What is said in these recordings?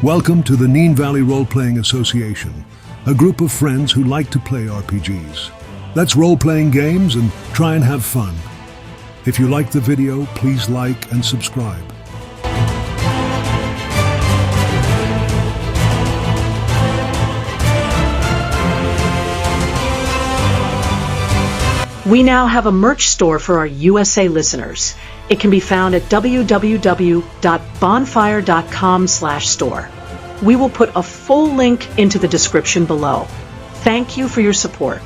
Welcome to the Neen Valley Role-Playing Association, a group of friends who like to play RPGs. Let's role-playing games and try and have fun. If you like the video, please like and subscribe. We now have a merch store for our USA listeners. It can be found at www.bonfire.com/store. We will put a full link into the description below. Thank you for your support.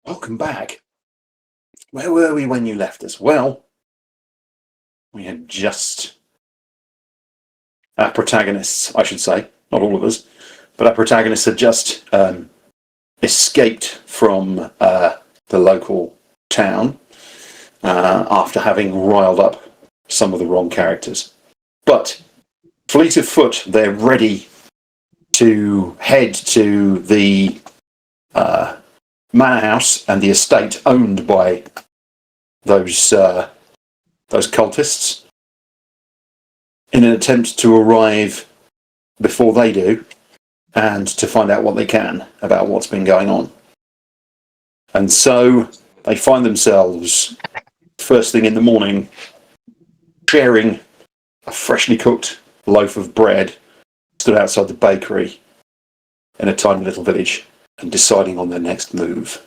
Welcome back. Where were we when you left us? Well, we had just... Our protagonists, I should say, not all of us, but our protagonists had just escaped from the local town after having riled up some of the wrong characters. But, fleet of foot, they're ready to head to the manor house and the estate owned by those cultists in an attempt to arrive before they do and to find out what they can about what's been going on. And so they find themselves first thing in the morning sharing a freshly cooked loaf of bread stood outside the bakery in a tiny little village and deciding on their next move.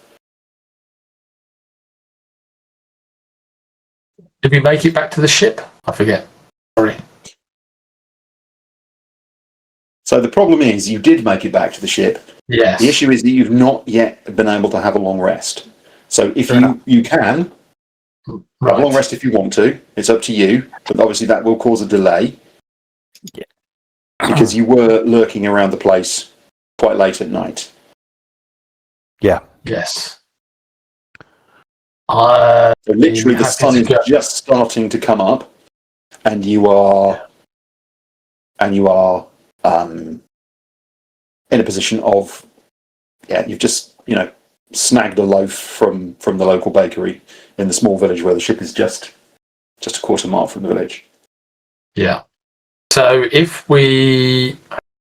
Did we make it back to the ship? I forget. Sorry. So the problem is, you did make it back to the ship. Yes. The issue is that you've not yet been able to have a long rest. So if you can, have a long rest if you want to. It's up to you. But obviously that will cause a delay. Yeah. Because you were lurking around the place quite late at night. Yeah. Yes. So literally the sun is just starting to come up, and you are in a position of you've just snagged a loaf from the local bakery in the small village where the ship is just a quarter mile from the village. Yeah. So if we,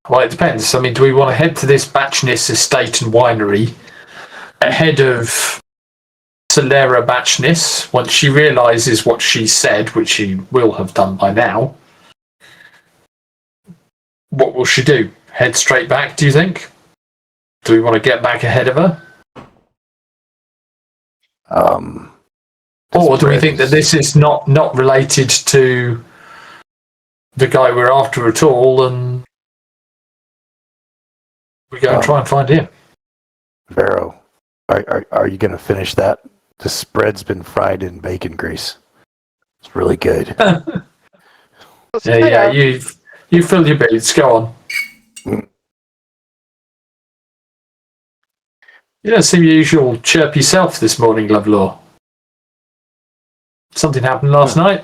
well, it depends. I mean, do we want to head to this Batchness estate and winery ahead of Solera Batchness once she realises what she said, which she will have done by now? What will she do? Head straight back, do you think? Do we want to get back ahead of her? Or do we think that this is not related to the guy we're after at all, and we go and try and find him? Varo, are you going to finish that? The spread's been fried in bacon grease. It's really good. Yeah, you fill your boots. Go on. You don't seem your usual chirpy self this morning, Lovlaw. Something happened last night?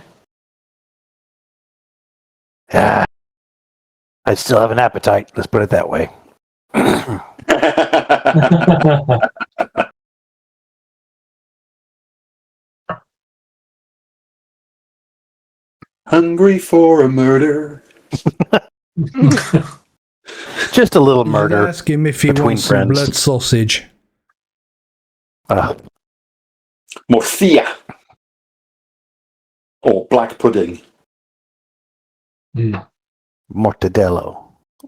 I still have an appetite. Let's put it that way. Hungry for a murder. Just a little You murder. ask him if he between wants some friends. blood sausage. Morphia. Or black pudding. Mortadello.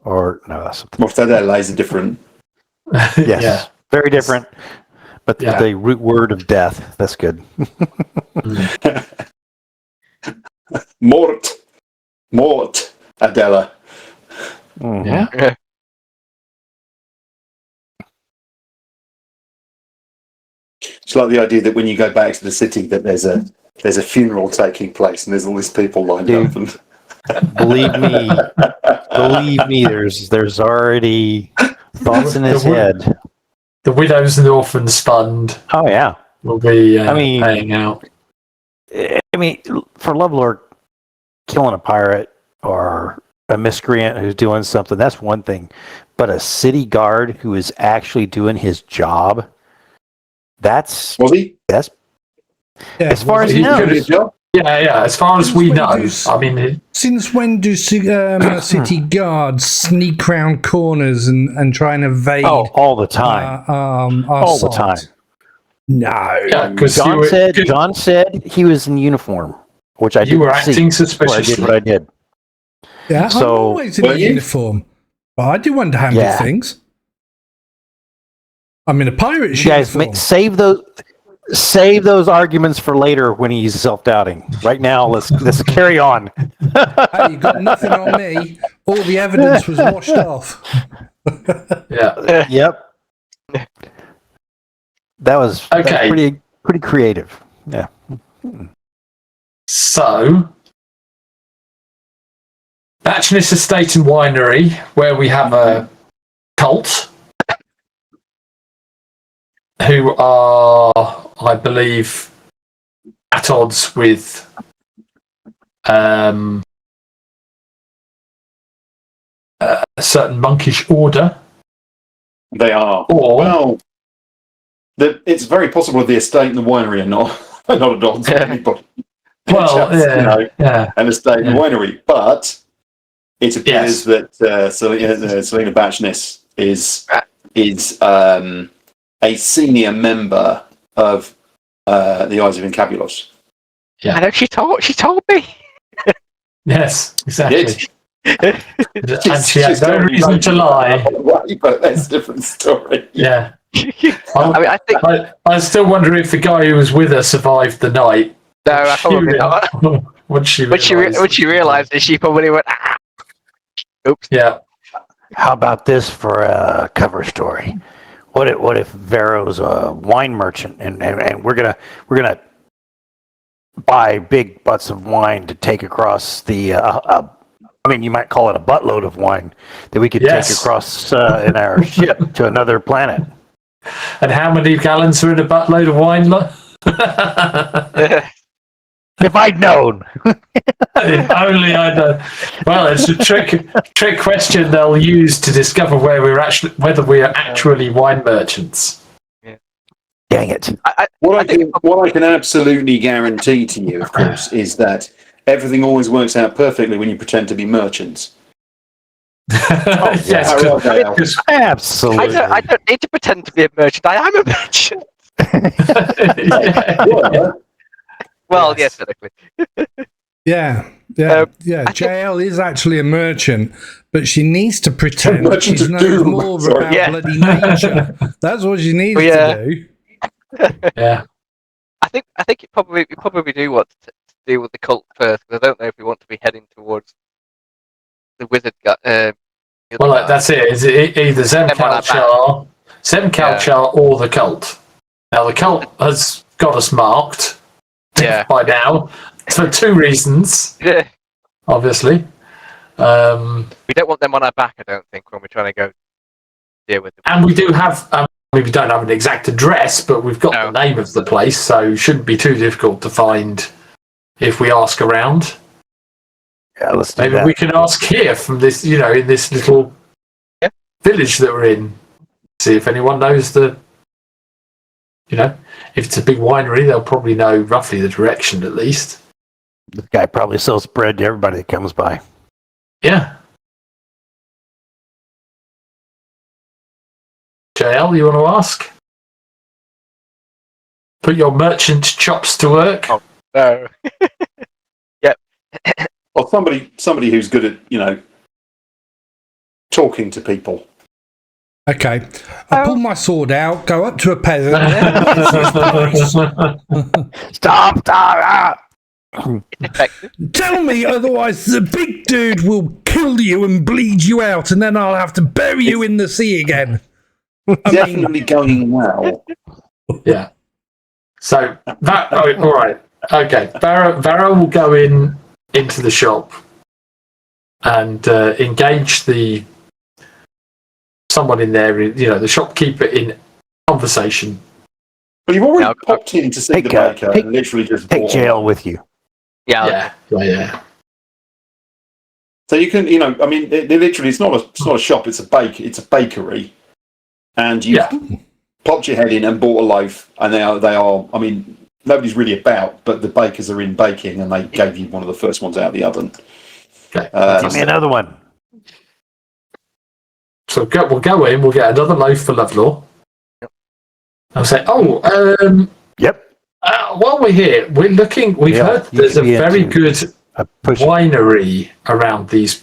Or, no, that's something. Mortadella is a different. Yes. Yeah. Very different. But Yeah. the root word of death. That's good. Mort. Adela. Mhm. Yeah. It's like the idea that when you go back to the city, that there's a funeral taking place, and there's all these people lined up. And Believe me, there's already thoughts in his head. The Widows and Orphans Fund Oh yeah. will be I paying out. mean, for Lovlaw, killing a pirate or a miscreant who's doing something, that's one thing. But a city guard who is actually doing his job, that's was he? Yeah, as far as he He's good knows. Yeah. As far as we know, I mean, Since when do city guards sneak round corners and try and evade? All the time. All the time. No. yeah, because John said he was in uniform, which I you were acting see. suspiciously. What I did. Yeah, I'm So- always in a Were you? uniform. But I do one-handed Yeah. things. I'm in a pirate You guys uniform. save those arguments for later when he's self-doubting. Right now, let's carry on. Hey, you got nothing on me. All the evidence was washed off. Yeah. Yep. That was Okay. pretty creative. Yeah. So, Batchness Estate and Winery, where we have a cult who are, I believe, at odds with a certain monkish order. They are. Or- Well, it's very possible the estate and the winery are not at odds with anybody. Well, Just, yeah. an estate and Yeah. winery, but it appears Yes. that Selena Batchness is a senior member of the Eyes of Incabulos. Yeah. I know she told me. Yes, exactly. Did. And she had no reason to lie. Right, but that's a different story. Yeah. I mean, I think I still wonder if the guy who was with her survived the night. no, I probably not. Once she When she realised it, she probably went, ah. Oops. Yeah. How about this for a cover story? What if Varo's a wine merchant and we're gonna buy big butts of wine to take across the I mean, you might call it a buttload of wine that we could Yes. take across in our ship to another planet. And how many gallons are in a buttload of wine? If I'd known. If only I know. Well, it's a trick question they'll use to discover whether we are actually wine merchants. Dang it. What I can absolutely guarantee to you, of course, is that everything always works out perfectly when you pretend to be merchants. Yes, How are they? Absolutely. I don't need to pretend to be a merchant. I am a merchant. Yeah. Well, Yes. yes, technically. Yeah. JL is actually a merchant, but she needs to pretend Merchant she of knows doom, more sorry. about Yeah. bloody nature. That's what she needs Yeah. to do. Yeah. I think we probably do want to deal with the cult first, because I don't know if we want to be heading towards the wizard guy. Well, that's it. Is it either Zem Them on our Kalchar, or the cult? Now, the cult has got us marked by now for two reasons, Yeah. obviously. We don't want them on our back, I don't think, when we're trying to go deal with them. And we do have, we don't have an exact address, but we've got the name of the place, so it shouldn't be too difficult to find if we ask around. Yeah, let's do Maybe that. we can ask here from this, in this little village that we're in. See if anyone knows if it's a big winery, they'll probably know roughly the direction at least. This guy probably sells bread to everybody that comes by. Yeah. JL, you want to ask? Put your merchant chops to work. Oh, no. Yep. Or somebody who's good at, talking to people. Okay. I pull my sword out, go up to a peasant. Stop! Ah! Effective. Tell me, otherwise the big dude will kill you and bleed you out, and then I'll have to bury you in the sea again. Definitely going well. Yeah. So that all right. Okay. Varo will go into the shop and engage someone in there, the shopkeeper in conversation. But you've already popped in to see the baker and literally just Take jail with you. Yeah. So you can, literally, it's not a shop. It's a bakery, and you popped your head in and bought a loaf, and they are. I mean, nobody's really about, but the bakers are in baking, and they gave you one of the first ones out of the oven. Okay. Give me another one. So we'll go in. We'll get another loaf for Lovlaw. I'll say, yep. While we're here, we've heard there's a very good winery around these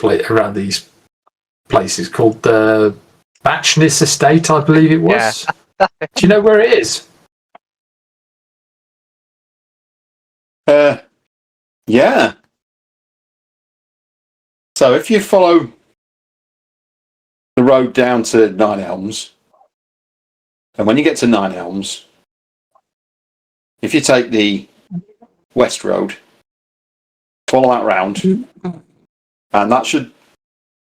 places called the Batchness Estate, I believe it was. Yeah. Do you know where it is? Yeah. So if you follow the road down to Nine Elms, and when you get to Nine Elms, if you take the west road, follow that round, and that should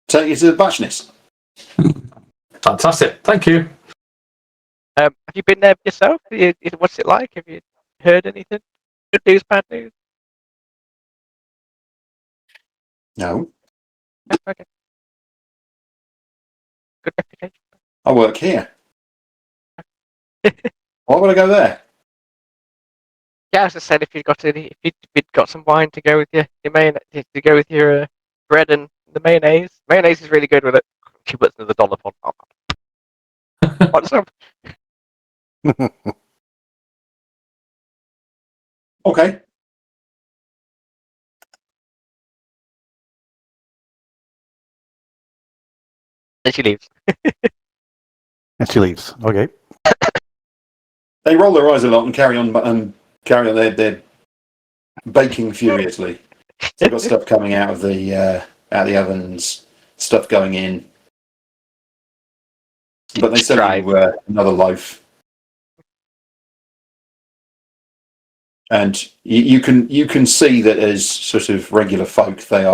take you to the Batchness. Fantastic. Thank you. Have you been there yourself? What's it like? Have you heard anything? Good news, bad news? No. Okay. Good reputation. I work here. Why would I go there? Yeah, as I said, if you'd got some wine to go with your bread and the mayonnaise. Mayonnaise is really good with it. She puts another dollar on. What's up? Okay. Then she leaves. And she leaves. Okay. They roll their eyes a lot and carry on their baking furiously. They've got stuff coming out of the ovens, stuff going in. But they send you another loaf. And you can see that as sort of regular folk, there's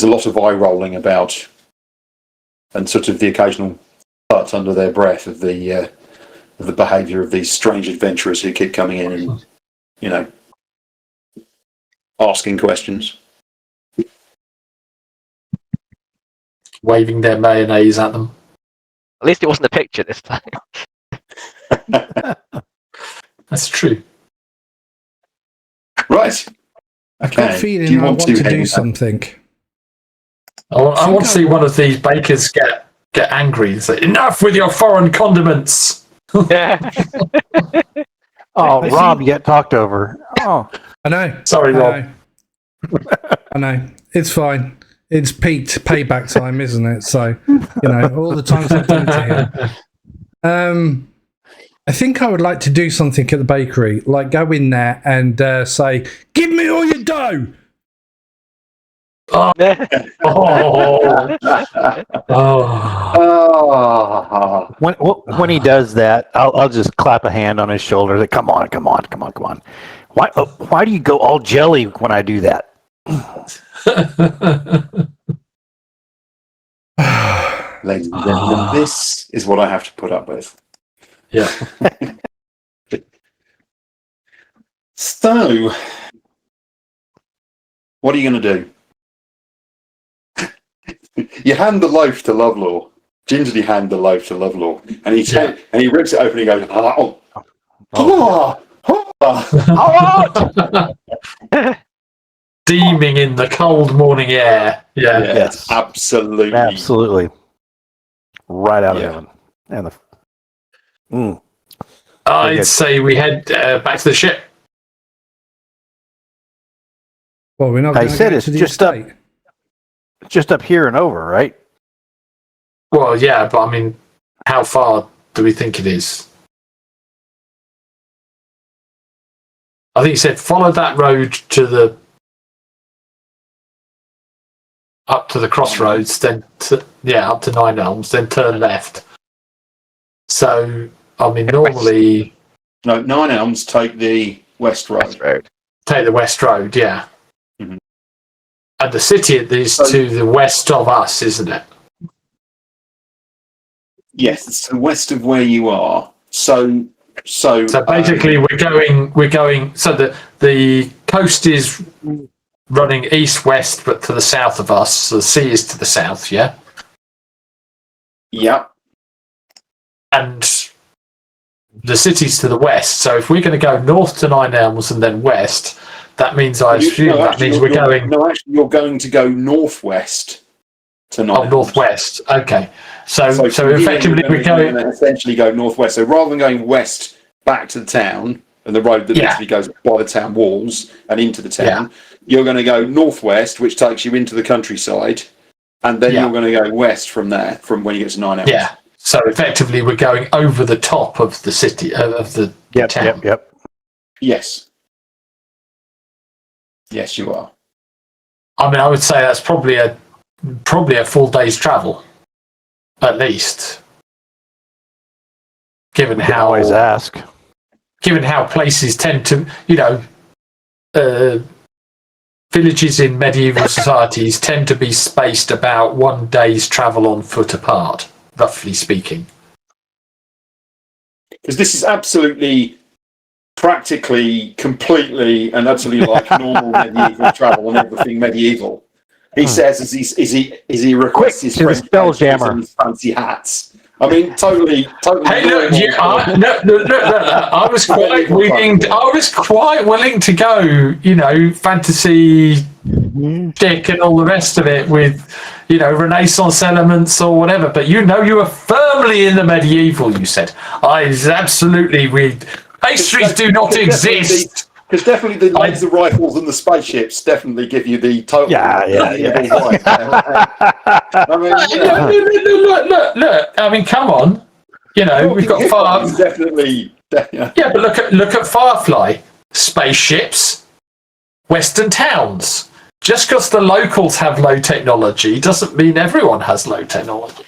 a lot of eye rolling about, and sort of the occasional thought under their breath of the behaviour of these strange adventurers who keep coming in and asking questions, Waving their mayonnaise at them. At least it wasn't a picture this time. That's true. Right. I've got a feeling I want to do something. I want to see one of these bakers get angry and say, "Enough with your foreign condiments." Yeah. Oh, Rob, you got talked over. Oh, I know. Sorry, Rob. I know. It's fine. It's peaked payback time, isn't it? So, all the times I've done it to him. I think I would like to do something at the bakery, like go in there and say, "Give me all your dough." Oh. When he does that, I'll just clap a hand on his shoulder. Like, come on. Why do you go all jelly when I do that? Ladies and gentlemen, this is what I have to put up with. Yeah. So, what are you going to do? You hand the loaf to Lovlaw. Gingerly hand the loaf to Lovlaw, and he rips it open and he goes, Steaming in the cold morning air. Yeah. Yes. absolutely. Absolutely. Right out of Yeah. the oven. And the. Mm. I'd good. say we head back to the ship. Well, we're not I going to said go it's to the just up- estate. Just up here and over, right? Well, yeah, but I mean, how far do we think it is? I think you said follow that road to the up to the crossroads, then up to Nine Elms, then turn left. So, I mean, normally No, Nine Elms take the West Road. West Road. take the west road, yeah. Mhm. And the city is to the west of us, isn't it? Yes, it's to the west of where you are. So Basically, we're going. So the coast is running east-west, but to the south of us. So the sea is to the south, yeah. yeah. And the city's to the west. So if we're going to go north to Nine Elms and then west, that means we're going. No, actually, you're going to go northwest to Nine Elms. Northwest. Okay. So from here, effectively, we're you're going. going to essentially go northwest. So rather than going west back to the town and the road that literally goes by the town walls and into the town, you're going to go northwest, which takes you into the countryside, and then you're going to go west from there, from when you get to Nine Elms. Yeah. So effectively, we're going over the top of the city of the town. Yep. Yes. Yes, you are. I mean, I would say that's probably a full day's travel, at least. Given We can how always ask. Given how places tend to, villages in medieval societies tend to be spaced about 1 day's travel on foot apart, roughly speaking. Because this is absolutely, practically, completely, and utterly like normal medieval travel and everything medieval. He says as he requests his to the friend Spelljammer. and his fancy hats. I mean, totally. Hey, look! I was quite willing. I was quite willing to go. Fantasy, dick, and all the rest of it with, Renaissance elements or whatever. But you were firmly in the medieval. You said, "I absolutely read pastries do not exist." Because definitely the laser rifles and the spaceships definitely give you the total. Yeah. I mean, Look. I mean, come on. We've got far. Definitely. Yeah, but look at Firefly. Spaceships, Western towns. Just because the locals have low technology doesn't mean everyone has low technology.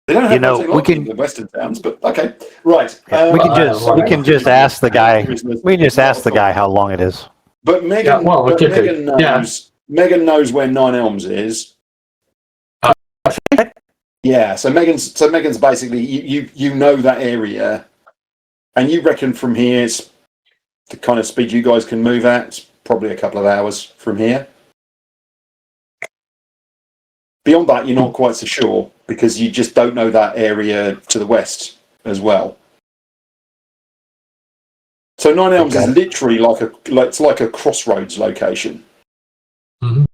They don't have technology in the Western towns, but okay, right. We can just ask the guy. We can just ask the guy how long it is. But Megan, Megan knows where Nine Elms is. Yeah, so Megan's basically you know that area, and you reckon from here it's the kind of speed you guys can move at. It's probably a couple of hours from here. Beyond that, you're not quite so sure because you just don't know that area to the west as well. So Nine Elms is literally like a crossroads location, and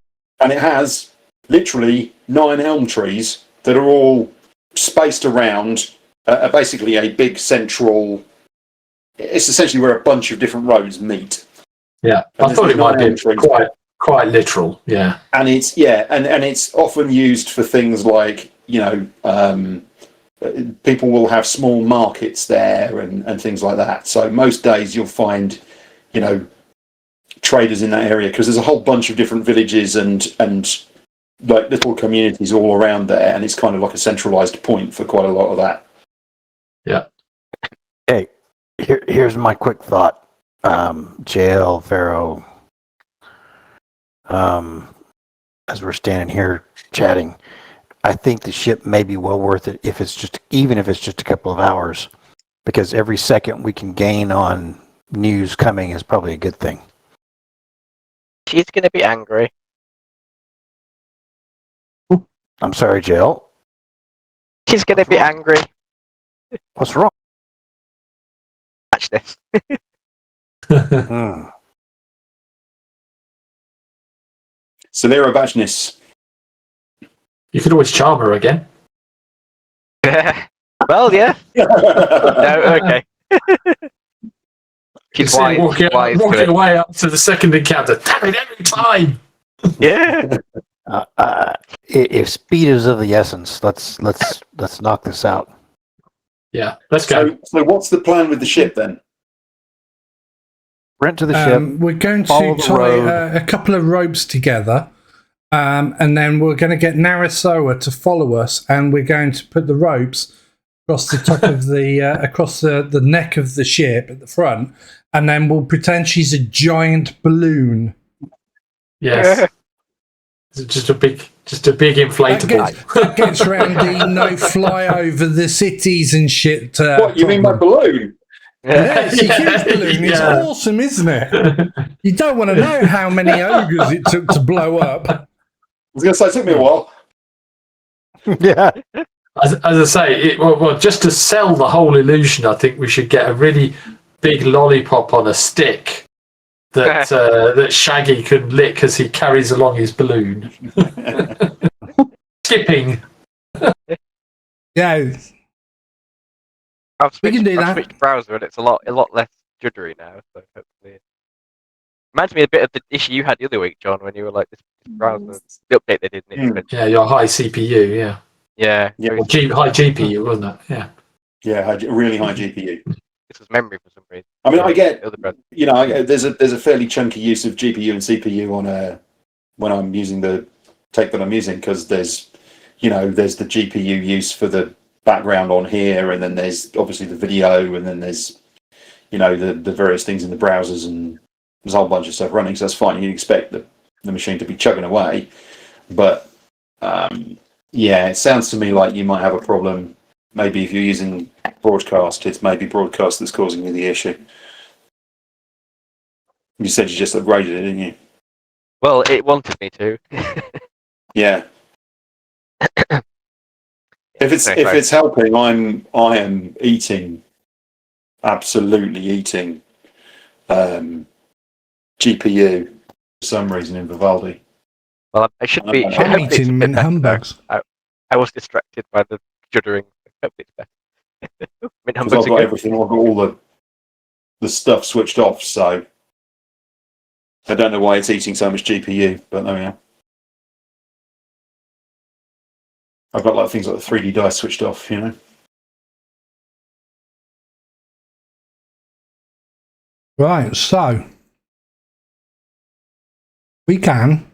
it has literally 9 elm trees that are all spaced around basically a big central. It's essentially where a bunch of different roads meet. Yeah, I thought it might be quite literal. Yeah, and it's often used for things like people will have small markets there and things like that. So most days you'll find traders in that area because there's a whole bunch of different villages and like little communities all around there, and it's kind of like a centralized point for quite a lot of that. Yeah. Hey, here's my quick thought. JL, Varo, as we're standing here chatting, I think the ship may be well worth it even if it's just a couple of hours, because every second we can gain on news coming is probably a good thing. She's going to be angry. I'm sorry, JL. She's going to be angry. What's wrong? Watch this. Solera Bajnis. You could always charm her again. Well, yeah. No, okay. She's See her wise. walking away up to the second encounter. Damn it, every time! Yeah. If speed is of the essence, let's knock this out. Yeah, let's go. So what's the plan with the ship then? Rent to the ship. We're going follow to the tie road. a couple of ropes together, and then we're going to get Narasoa to follow us, and we're going to put the ropes across the top of the across the neck of the ship at the front, and then we'll pretend she's a giant balloon. Yes. Just a big inflatable. That gets around the no fly over the cities and shit. What, you mean my balloon? Yeah, it's a huge Yeah. balloon. It's Yeah. awesome, isn't it? You don't want to know how many ogres it took to blow up. I was going to say, it took me a while. Yeah. As I say, well, just to sell the whole illusion, I think we should get a really big lollipop on a stick that that Shaggy can lick as he carries along his balloon. Skipping. Yeah. We can do I've that. switched browser and it's a lot less juddery now. So hopefully, reminds me a bit of the issue you had the other week, John, when you were like this browser. The update they did. Yeah, your high CPU. Yeah. Yeah. Or high GPU, wasn't it? Yeah. Yeah, really high GPU. This was memory for some reason. I mean, I get, The other browser. there's a fairly chunky use of GPU and CPU on when I'm using the tech that I'm using, because there's the GPU use for the background on here, and then there's obviously the video, and then there's the various things in the browsers, and there's a whole bunch of stuff running. So that's fine. You expect the machine to be chugging away, but yeah, it sounds to me like you might have a problem. Maybe if you're using broadcast, it's maybe broadcast that's causing you the issue. You said you just upgraded it, didn't you? Well, it wanted me to. Yeah. If it's helping, I am eating, absolutely eating, GPU for some reason in Vivaldi. Well, I should be. I'm eating mint humbugs. I was distracted by the juddering. Hopefully it's better. Mint Because humbugs I've got again. everything, I've got all the stuff switched off, so I don't know why it's eating so much GPU, but there we are. I've got like things like the 3D dice switched off, Right, so we can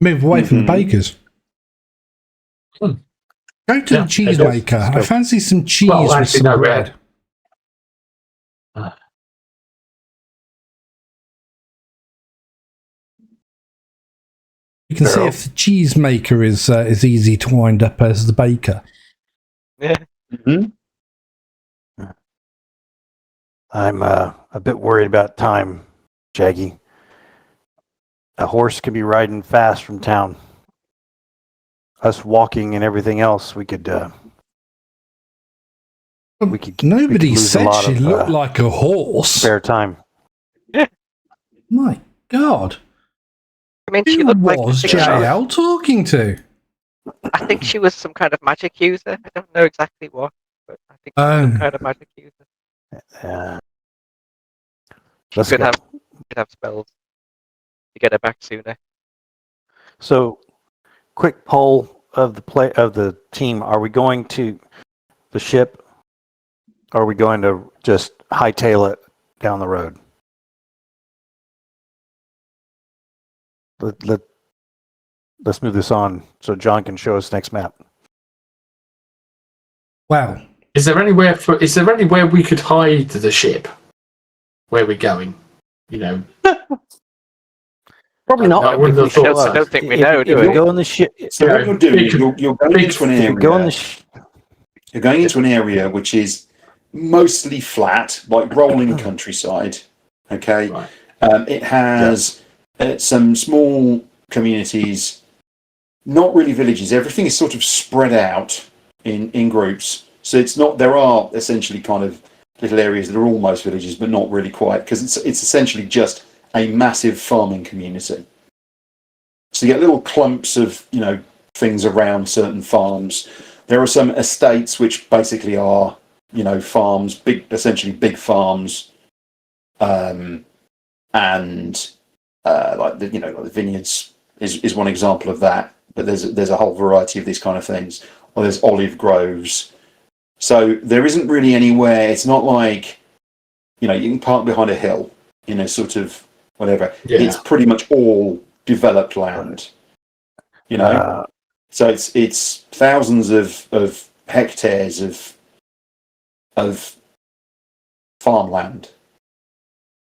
move away from the bakers. Go to the cheesemaker. I fancy some cheese with actually, some no, bread. You can see if the cheesemaker is easy to wind up as the baker. Yeah. Mm-hmm. I'm a bit worried about time, Shaggy. A horse could be riding fast from town. Us walking and everything else, we could Nobody lose a said lot she of, looked like a horse. spare time. My God. I mean, she Who looked like. was I think she was- JL talking to? I think she was some kind of magic user. I don't know exactly what, but I think she was some kind of magic user. Let's Could go. have spells to get her back sooner. So, quick poll of the team: are we going to the ship? Or are we going to just hightail it down the road? Let's move this on so John can show us next map. Well, Is there anywhere we could hide the ship where we're going? Probably not. I wouldn't have thought I so. don't think we know, do If we? you go on the ship, So what you're doing, you're going into an if area. you go on the You're going into an area which is mostly flat, like rolling countryside. Okay, Right. it has some small communities, not really villages. Everything is sort of spread out in groups. So it's not. There are essentially kind of little areas that are almost villages, but not really quite, because it's essentially just a massive farming community. So you get little clumps of things around certain farms. There are some estates which basically are farms, essentially big farms, and like the vineyards is one example of that. But there's a whole variety of these kind of things. Or there's olive groves. So there isn't really anywhere. It's not like you can park behind a hill, sort of whatever. Yeah. It's pretty much all developed land. So it's thousands of hectares of farmland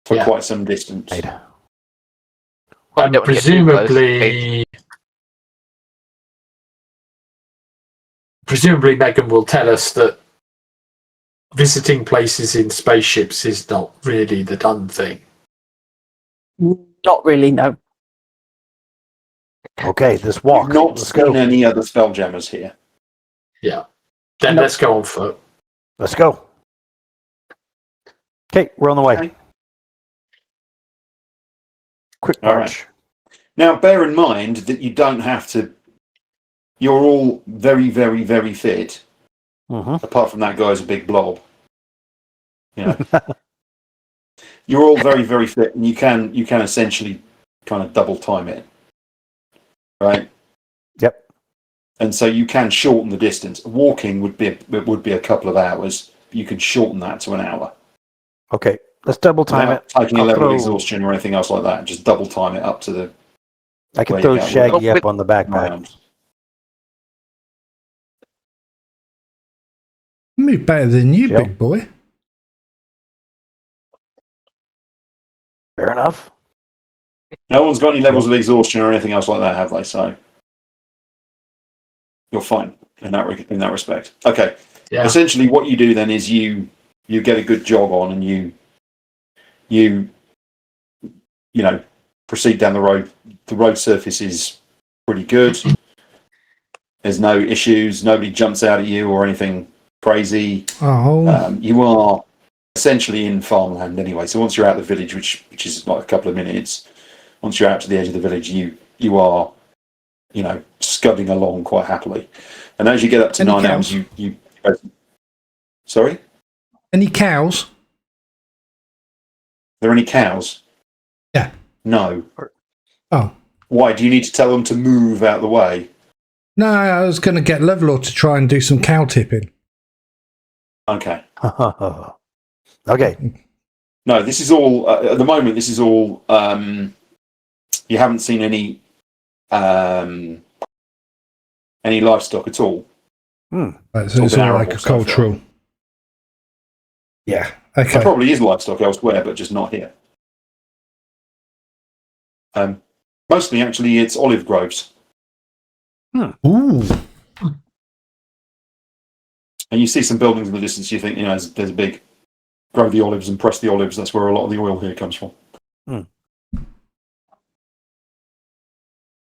for quite some distance. I And don't wanna get too close. presumably Megan will tell us that visiting places in spaceships is not really the done thing. Not really, no. Okay, this walk. We've not Let's seen go. any other Spelljammers here. Yeah. Then let's go on foot. Let's go. Okay, we're on the way. Okay. Quick All march. Now, bear in mind that you don't have to. You're all very, very, very fit. Mm-hmm. Apart from that guy's a big blob. You're all very, very fit, and you can essentially kind of double time it, right? Yep. And so you can shorten the distance. Walking would be a couple of hours. You can shorten that to an hour. Okay, let's double time Without it. taking a I'll level of throw- exhaustion or anything else like that. Just double time it up to the. I can Where throw you go. Shaggy Oh, up on the backpack. rounds. Move better than you, Yep. big boy. Fair enough. No one's got any levels of exhaustion or anything else like that, have they? So you're fine in that respect. Okay. Yeah. Essentially, what you do then is you get a good jog on, and you proceed down the road. The road surface is pretty good. There's no issues. Nobody jumps out at you or anything crazy. Oh, You are essentially in farmland anyway. So once you're out of the village, which is like a couple of minutes, once you're out to the edge of the village, you are scudding along quite happily. And as you get up to Any 9 cows? hours, you sorry? any cows? Are there any cows? Yeah. No. Oh. Why? Do you need to tell them to move out of the way? No, I was going to get Lovlaw to try and do some cow tipping. Okay. Okay. No, this is all, at the moment, this is all, you haven't seen any livestock at all. Right, so it's been all arable so agricultural. Yeah. There Okay. probably is livestock elsewhere, but just not here. Mostly, actually, it's olive groves. Ooh. And you see some buildings in the distance, you think, there's a big grow the olives and press the olives. That's where a lot of the oil here comes from.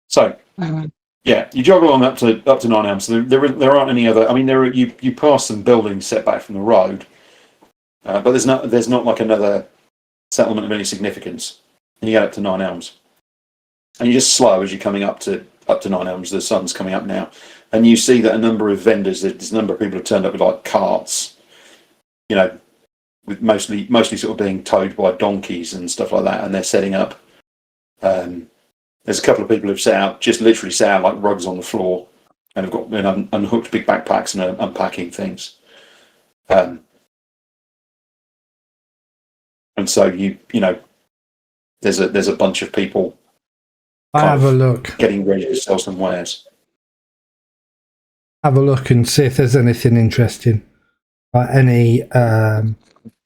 So, yeah, you jog along up to 9 a.m. So there aren't any other. I mean, you pass some buildings set back from the road, but there's not like another settlement of any significance. And you get up to 9 elms, and you're just slow as you're coming up to 9 elms. The sun's coming up now, and you see that a number of vendors, there's a number of people have turned up with like carts, with mostly sort of being towed by donkeys and stuff like that, and they're setting up. There's a couple of people who've just literally sat out like rugs on the floor, and have got unhooked big backpacks and are unpacking things. And so there's a bunch of people I have a look. getting ready to sell some wares. Have a look and see if there's anything interesting. Any pirate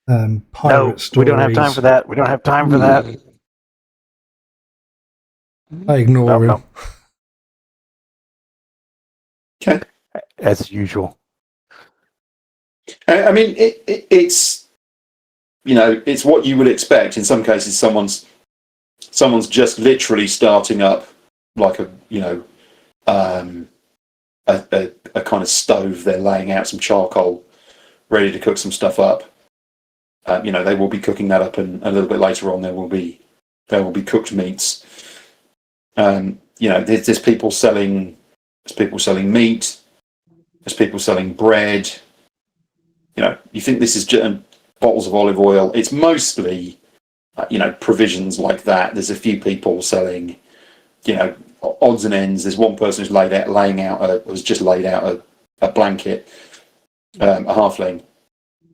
No, stories. we don't have time for that. We don't have time for that. I ignore No, him. no. Okay. As usual. I mean, it's it's what you would expect. In some cases, someone's just literally starting up like a kind of stove. They're laying out some charcoal ready to cook some stuff up. They will be cooking that up, and a little bit later on there will be cooked meats. There's people selling meat. There's people selling bread. You think this is just bottles of olive oil. It's mostly, provisions like that. There's a few people selling, odds and ends. There's one person who's just laid out a blanket, a halfling,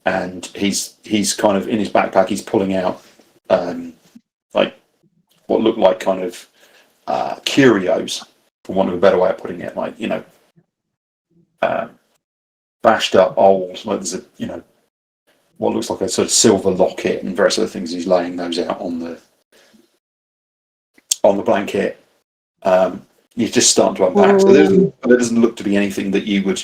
and he's kind of in his backpack. He's pulling out like what look like kind of curios, for want of a better way of putting it, like bashed up old. Like there's what looks like a sort of silver locket and various other things. He's laying those out on the blanket. He's just starting to unpack. So there doesn't look to be anything that you would,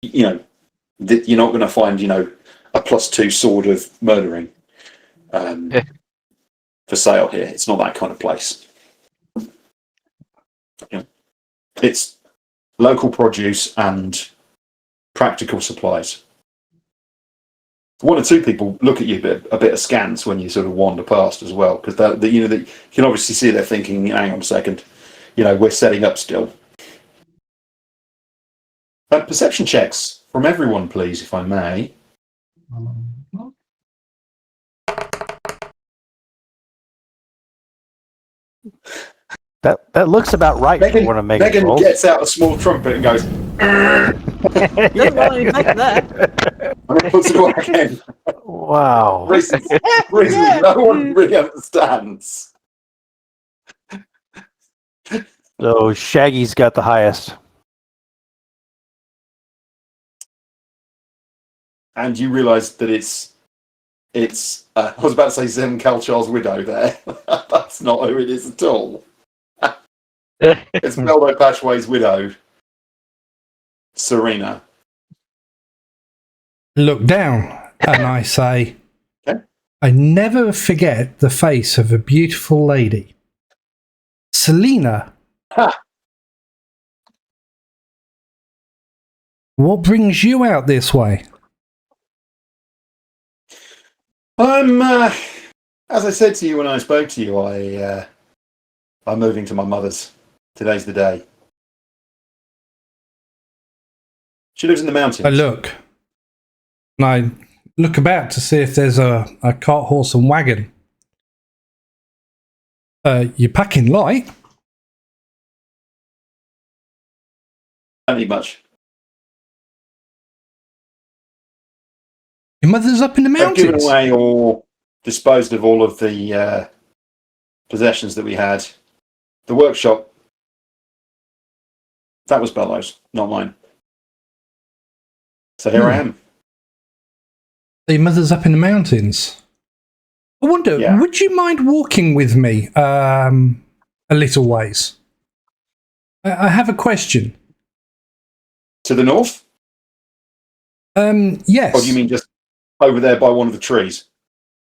that you're not going to find, a +2 sword of murdering for sale here. It's not that kind of place. It's local produce and practical supplies. One or two people look at you a bit askance when you sort of wander past as well, because you can obviously see they're thinking, hang on a second, we're setting up still. Perception checks from everyone, please, if I may. That looks about right for one of Megan's Megan rolls. gets out a small trumpet and goes, Don't worry about that. and then puts it away again. Wow. Reasons no one really understands. So Shaggy's got the highest. And you realise that it's I was about to say Zem Kalchar's widow there. That's not who it is at all. It's Meldo Patchway's widow, Serena. Look down and I say, Okay. I never forget the face of a beautiful lady. Selena. Ha! What brings you out this way? I'm, as I said to you when I spoke to you, I'm moving to my mother's. Today's the day. She lives in the mountains. I look. And I look about to see if there's a cart, horse and wagon. You're packing light. Don't need much. Your mother's up in the I've given mountains. away or disposed of all of the possessions that we had. The workshop, that was Bellows, not mine. So here I am. Your mother's up in the mountains. I wonder, Yeah. would you mind walking with me a little ways? I have a question. To the north? Yes. Or do you mean just over there by one of the trees?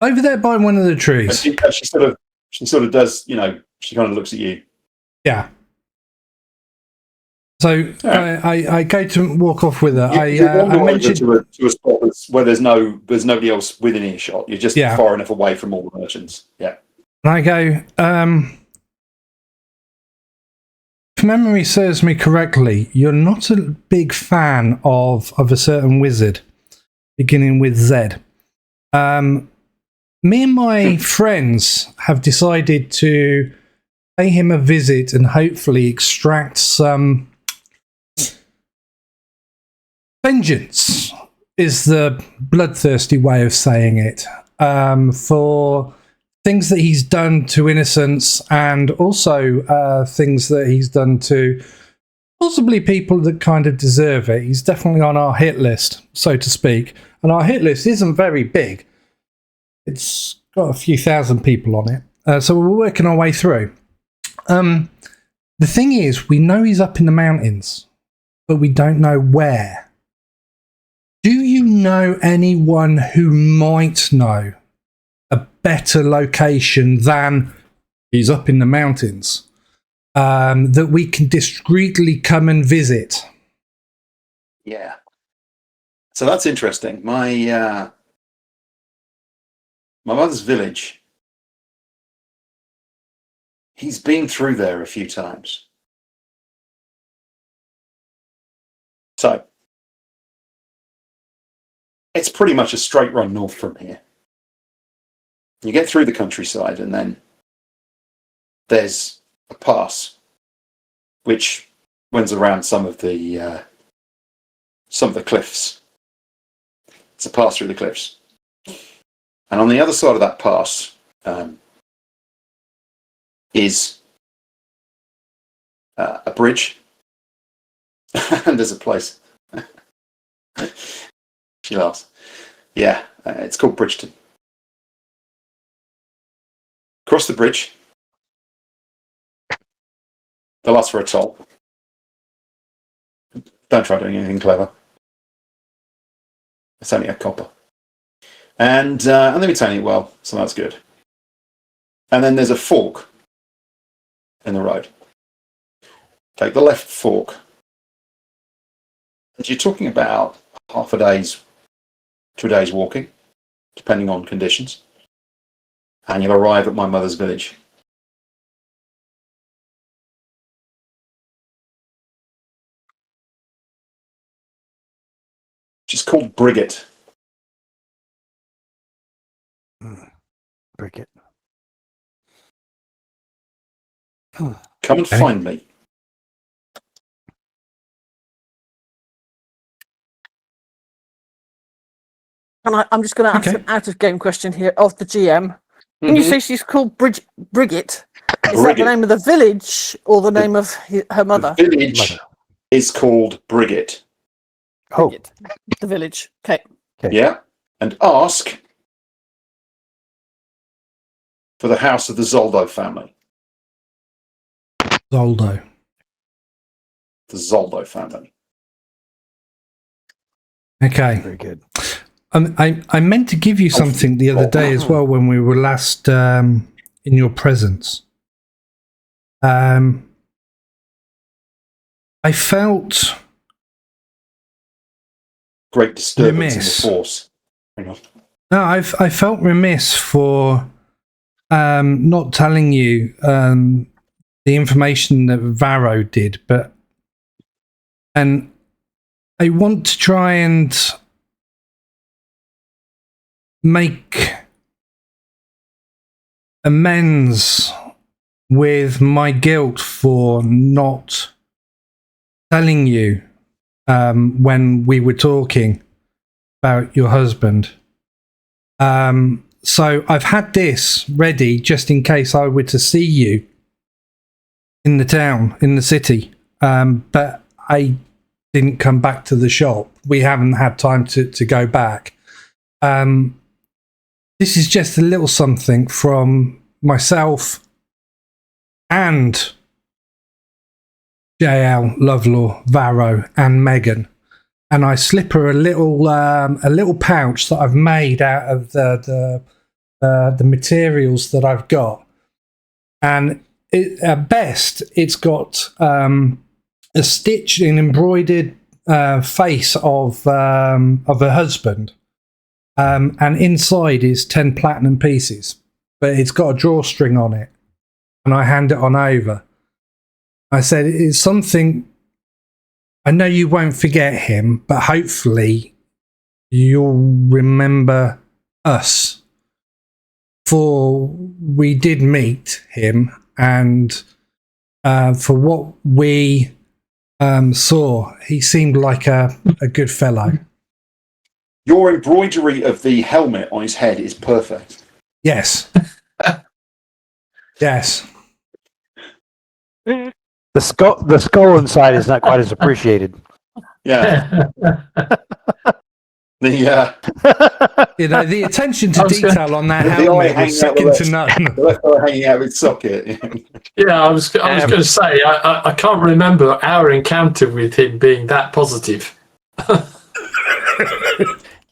Over there by one of the And trees. she sort of does, she kind of looks at you. Yeah. So Yeah. I go to walk off with her. You wander I over mentioned to a spot where there's nobody else within earshot. You're just Yeah. far enough away from all the merchants. Yeah. and I go, if memory serves me correctly, you're not a big fan of a certain wizard beginning with Z. Me and my friends have decided to pay him a visit and hopefully extract some vengeance, is the bloodthirsty way of saying it, for things that he's done to innocents and also things that he's done to possibly people that kind of deserve it. He's definitely on our hit list, so to speak. And our hit list isn't very big. It's got a few thousand people on it. So we're working our way through. The thing is, we know he's up in the mountains, but we don't know where. Do you know anyone who might know a better location than he's up in the mountains, that we can discreetly come and visit? Yeah. So that's interesting. My mother's village. He's been through there a few times. So it's pretty much a straight run north from here. You get through the countryside, and then there's a pass which runs around some of the cliffs. It's a pass through the cliffs, and on the other side of that pass is a bridge, and there's a place. She laughs. Yeah, it's called Bridgeton. Cross the bridge. They'll ask for a toll. Don't try doing anything clever. It's only a copper. And they've been saying it well, so that's good. And then there's a fork in the road. Take the left fork. And you're talking about half a day's, 2 days walking, depending on conditions. And you'll arrive at my mother's village. Which is called Brigget. Brigget. Come and find me. And I'm just going to ask an out-of-game question here of the GM. When you say she's called Brigit, is that the name of the village or the name of her mother? The village is called Brigget. Oh. Brigit. The village. Okay. Yeah. And ask for the house of the Zoldo family. Zoldo. The Zoldo family. Okay. Very good. I meant to give you something the other day as well when we were last in your presence. I felt great disturbance remiss. in the force. Hang on. No, I felt remiss for not telling you the information that Varo did, and I want to try and make amends with my guilt for not telling you when we were talking about your husband. So I've had this ready just in case I were to see you in the town, in the city. But I didn't come back to the shop. We haven't had time to go back. This is just a little something from myself and JL, Lovlaw, Varo, and Megan. And I slip her a little pouch that I've made out of the materials that I've got. And at best, it's got a stitched and embroidered face of her husband. And inside is 10 platinum pieces, but it's got a drawstring on it. And I hand it on over. I said, it's something, I know you won't forget him, but hopefully you'll remember us. For we did meet him, and for what we saw, he seemed like a good fellow. Your embroidery of the helmet on his head is perfect. Yes. Yes. The skull inside is not quite as appreciated. Yeah. The attention to detail on that helmet was second to none. The left eye hanging out of its socket. Yeah, I was going to say, I can't remember our encounter with him being that positive.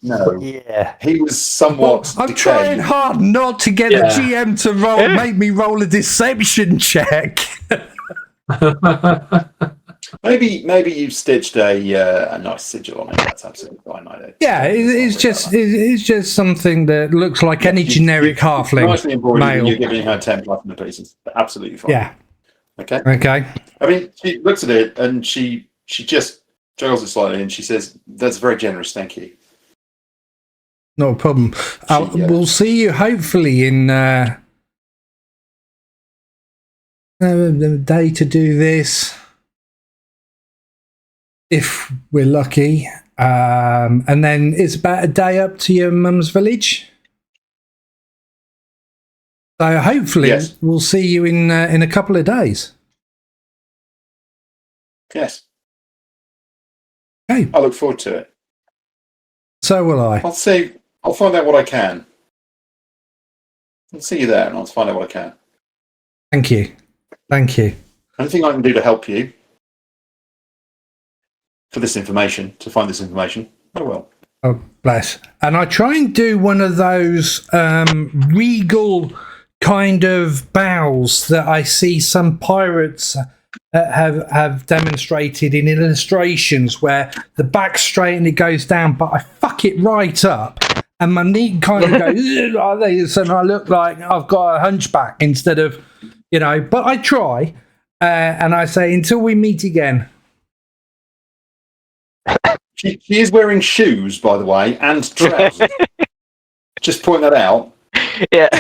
No. Yeah. He was somewhat I'm decayed. trying hard not to get the GM to make me roll a deception check. Maybe you've stitched a nice sigil on it. That's absolutely fine. Yeah, it's just something that looks like any generic halfling nicely embroidered, male. and you're giving her 10 platinum pieces. Absolutely fine. Yeah. Okay. Okay. I mean, she looks at it and she just juggles it slightly and she says, "That's very generous, thank you." No problem. We'll see you hopefully in the day to do this, if we're lucky. And then it's about a day up to your mum's village. So hopefully we'll see you in a couple of days. Yes. Okay. I look forward to it. So will I. I'll find out what I can. I'll see you there and I'll find out what I can. Thank you. Thank you. Anything I can do to help you for this information, to find this information, I will. Oh, bless. And I try and do one of those regal kind of bows that I see some pirates have demonstrated in illustrations, where the back's straight and it goes down, but I fuck it right up. And my knee kind of goes like this, and I look like I've got a hunchback instead of, but I try. And I say, until we meet again. She is wearing shoes, by the way, and trousers. Just point that out. Yeah.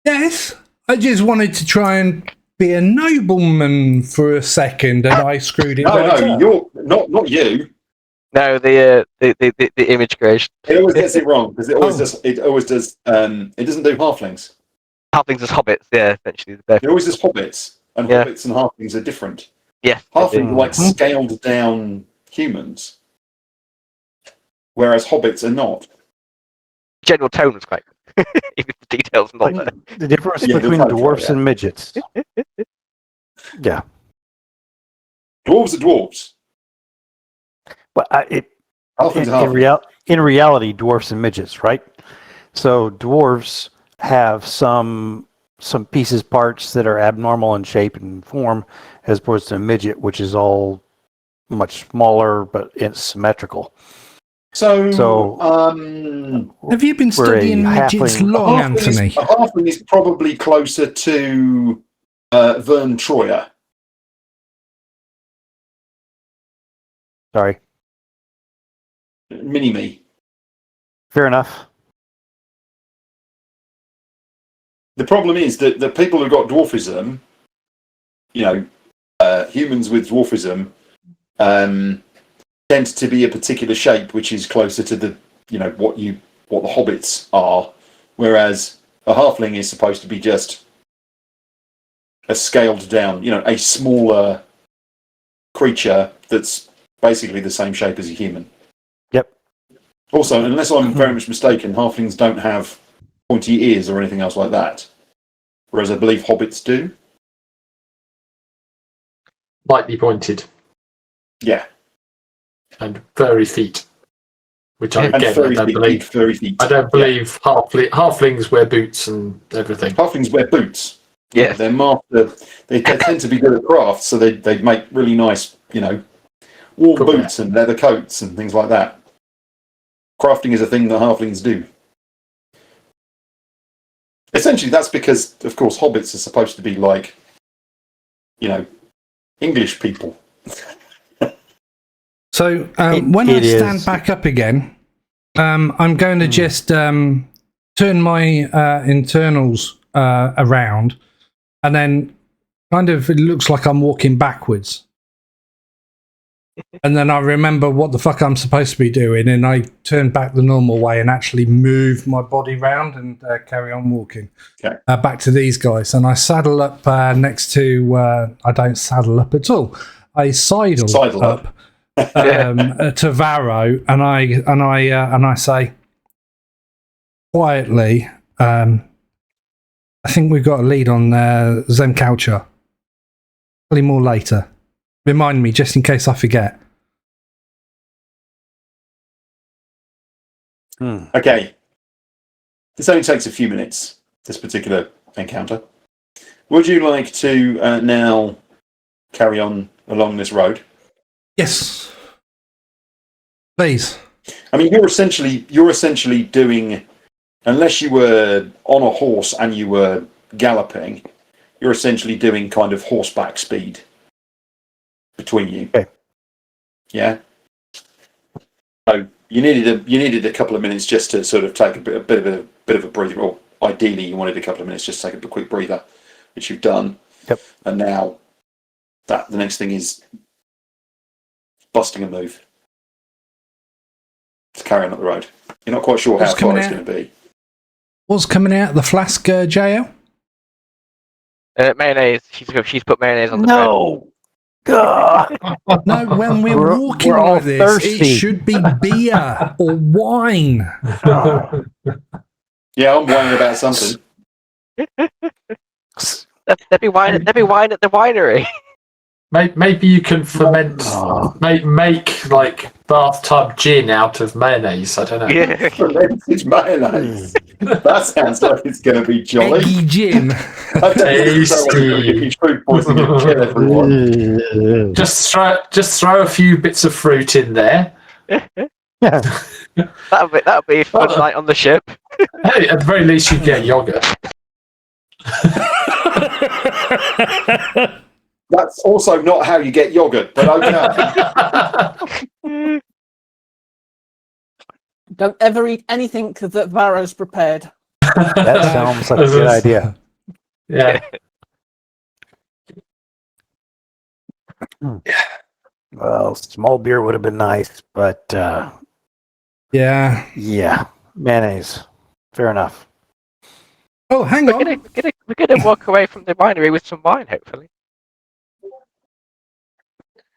Yes. I just wanted to try and be a nobleman for a second, and I screwed it. No, you're not you. No, the image creation. It always gets it wrong because it always does. It doesn't do halflings. Halflings as hobbits, yeah, essentially. It always does hobbits, and hobbits and halflings are different. Yeah, halflings are like scaled down humans, whereas hobbits are not. General tone was quite good. Even the details not there. The difference between dwarfs and midgets. Yeah. Dwarves are dwarves. But in reality, dwarfs and midgets, right? So dwarves have some pieces, parts that are abnormal in shape and form, as opposed to a midget, which is all much smaller but it's symmetrical. So have you been studying midgets long, Anthony? A halfling is probably closer to Vern Troyer. Sorry. Mini-me. Fair enough. The problem is that the people who've got dwarfism, humans with dwarfism, tend to be a particular shape, which is closer to the, what the hobbits are, whereas a halfling is supposed to be just a scaled down, a smaller creature that's basically the same shape as a human. Yep. Also, unless I'm very much mistaken, halflings don't have pointy ears or anything else like that, whereas I believe hobbits do. Lightly pointed. Yeah. And furry feet, which I don't believe. Furry feet. I don't believe halflings wear boots and everything. Halflings wear boots. Yeah, they're master. They tend to be good at crafts, so they make really nice, wool boots and leather coats and things like that. Crafting is a thing that halflings do. Essentially, that's because, of course, hobbits are supposed to be like, English people. So when I stand back up again, I'm going to just turn my internals around, and then kind of it looks like I'm walking backwards. And then I remember what the fuck I'm supposed to be doing, and I turn back the normal way and actually move my body round and carry on walking back to these guys. And I saddle up next to. I don't saddle up at all. I sidle up. To Varo, and I say quietly, I think we've got a lead on Zen Culture. Probably more later. Remind me, just in case I forget. Okay. This only takes a few minutes, this particular encounter. Would you like to now carry on along this road? Yes. Please. I mean, you're essentially doing, unless you were on a horse and you were galloping, you're essentially doing kind of horseback speed between you. Okay. Yeah. So you needed a couple of minutes just to sort of take a bit of a breather. Or ideally, you wanted a couple of minutes just to take a quick breather, which you've done. Yep. And now the next thing is busting a move to carry on up the road. You're not quite sure how far it's going to be. What's coming out of the flask, JL? Mayonnaise. She's put mayonnaise on the bread. No. God. No, when we're walking we're all like this, thirsty. it should be beer or wine. Yeah, I'm worrying about something. There'd be wine at the winery. Maybe you can ferment, make like bathtub gin out of mayonnaise. I don't know. Yeah. Fermented mayonnaise. That sounds like it's going to be jolly. Eggy gin. Tasty. Food poisoning and kill everyone. Just throw a few bits of fruit in there. That'll be a fun night on the ship. Hey, at the very least, you get yogurt. That's also not how you get yogurt, but okay. Don't ever eat anything that Varo's prepared. That sounds like a good idea. Yeah. Well, small beer would have been nice, but Yeah. yeah, mayonnaise. Fair enough. Oh, hang on. We're gonna walk away from the winery with some wine, hopefully.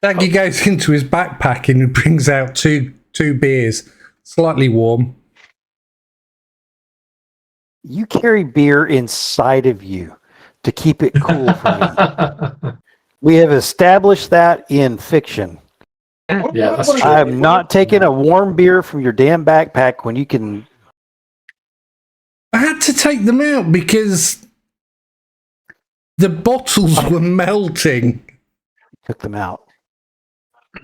Shaggy goes into his backpack and brings out two beers, slightly warm. You carry beer inside of you to keep it cool for me. We have established that in fiction. Yeah, that's true. I'm not taking a warm beer from your damn backpack when you can. I had to take them out because the bottles were melting. Took them out.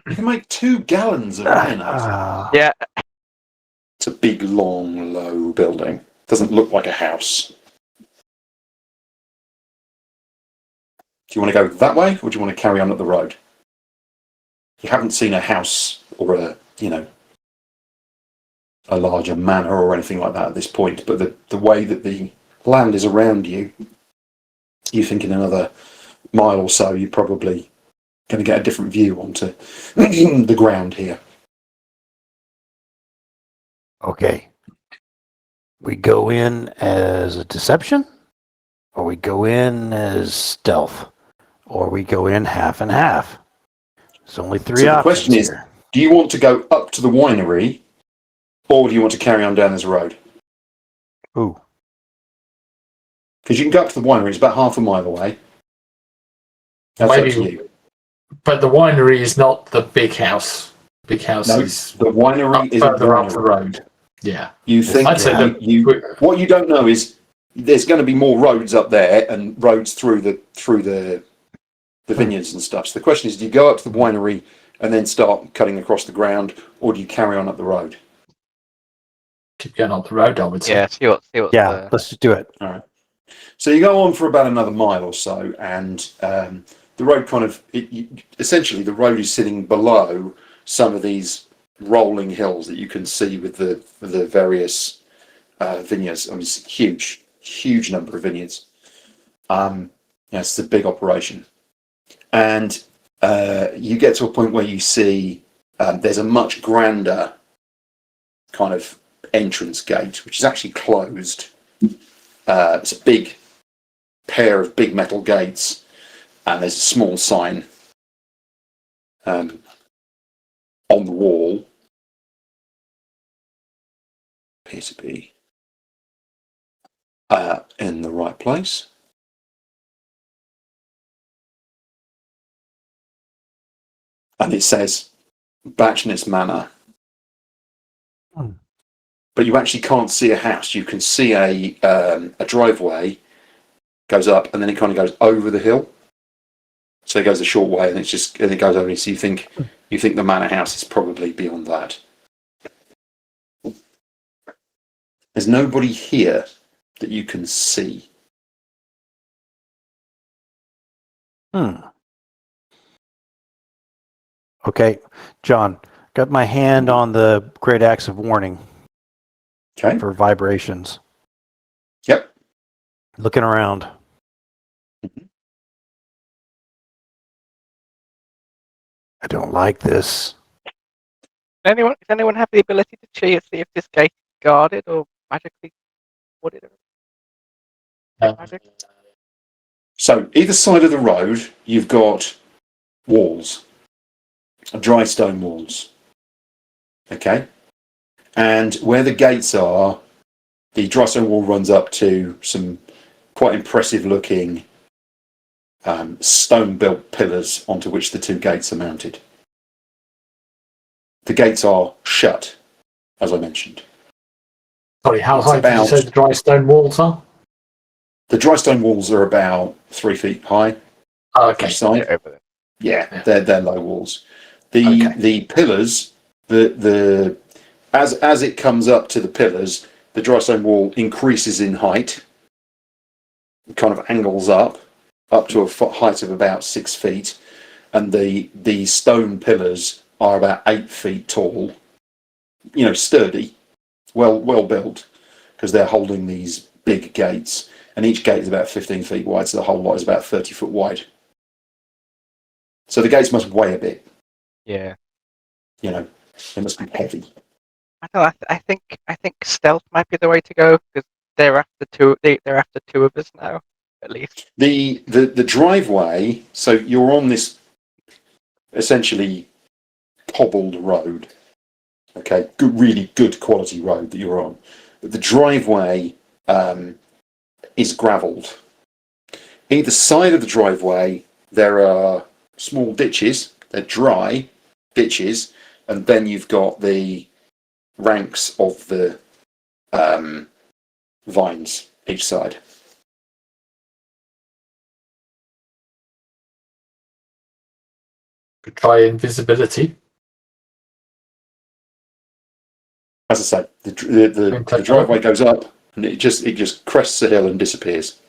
You can make 2 gallons of mayonnaise. Yeah. It's a big, long, low building. Doesn't look like a house. Do you want to go that way, or do you want to carry on up the road? You haven't seen a house or a larger manor or anything like that at this point, but the way that the land is around you, you think in another mile or so, you're probably going to get a different view onto the ground here. Okay. We go in as a deception, or we go in as stealth, or we go in half and half. There's only 3 So the options question is, here. do you want to go up to the winery, or do you want to carry on down this road? Ooh. Because you can go up to the winery, it's about half a mile away. That's up to you. But the winery is not the big house. Big house No, is the winery is further up the winery. road. Yeah. You think I'd say that what you don't know is there's going to be more roads up there and roads through the vineyards and stuff. So the question is, do you go up to the winery and then start cutting across the ground, or do you carry on up the road? keep going up the road, I would say. Yeah, see what. Yeah, let's just do it. All right. So you go on for about another mile or so, and the road kind of essentially the road is sitting below some of these rolling hills that you can see with the various vineyards. I mean, it's a huge number of vineyards. It's a big operation, and you get to a point where you see there's a much grander kind of entrance gate, which is actually closed. It's a big pair of big metal gates, and there's a small sign on the wall. Appear to be in the right place. And it says Batchness Manor. But you actually can't see a house. You can see a driveway goes up, and then it kind of goes over the hill. So it goes a short way, and it goes over. So you think the manor house is probably beyond that. There's nobody here that you can see. Okay, John, got my hand on the Great Axe of Warning Okay. for vibrations. Yep. Looking around. I don't like this. Does anyone have the ability to see if this gate is guarded or magically warded? Magic? So either side of the road, you've got walls, dry stone walls. Okay, and where the gates are, the dry stone wall runs up to some quite impressive-looking stone-built pillars onto which the two gates are mounted. The gates are shut, as I mentioned. Sorry, how It's high did you say the dry stone walls are? The dry stone walls are about 3 feet high. Oh, okay. Each side. Over there. Yeah, they're low walls. The pillars, as it comes up to the pillars, the dry stone wall increases in height. It kind of angles up to a height of about 6 feet, and the stone pillars are about 8 feet tall. You know, sturdy, well built, because they're holding these big gates, and each gate is about 15 feet wide, so the whole lot is about 30 foot wide. So the gates must weigh a bit. Yeah. You know, they must be heavy. I don't know. I think stealth might be the way to go because they're after two of us now, at least. The driveway. So you're on this essentially cobbled road. Okay, really good quality road that you're on. But the driveway is gravelled. Either side of the driveway there are small ditches. They're dry ditches, and then you've got the ranks of the vines each side. Could try invisibility. As I say, the driveway goes up, and it just crests the hill and disappears.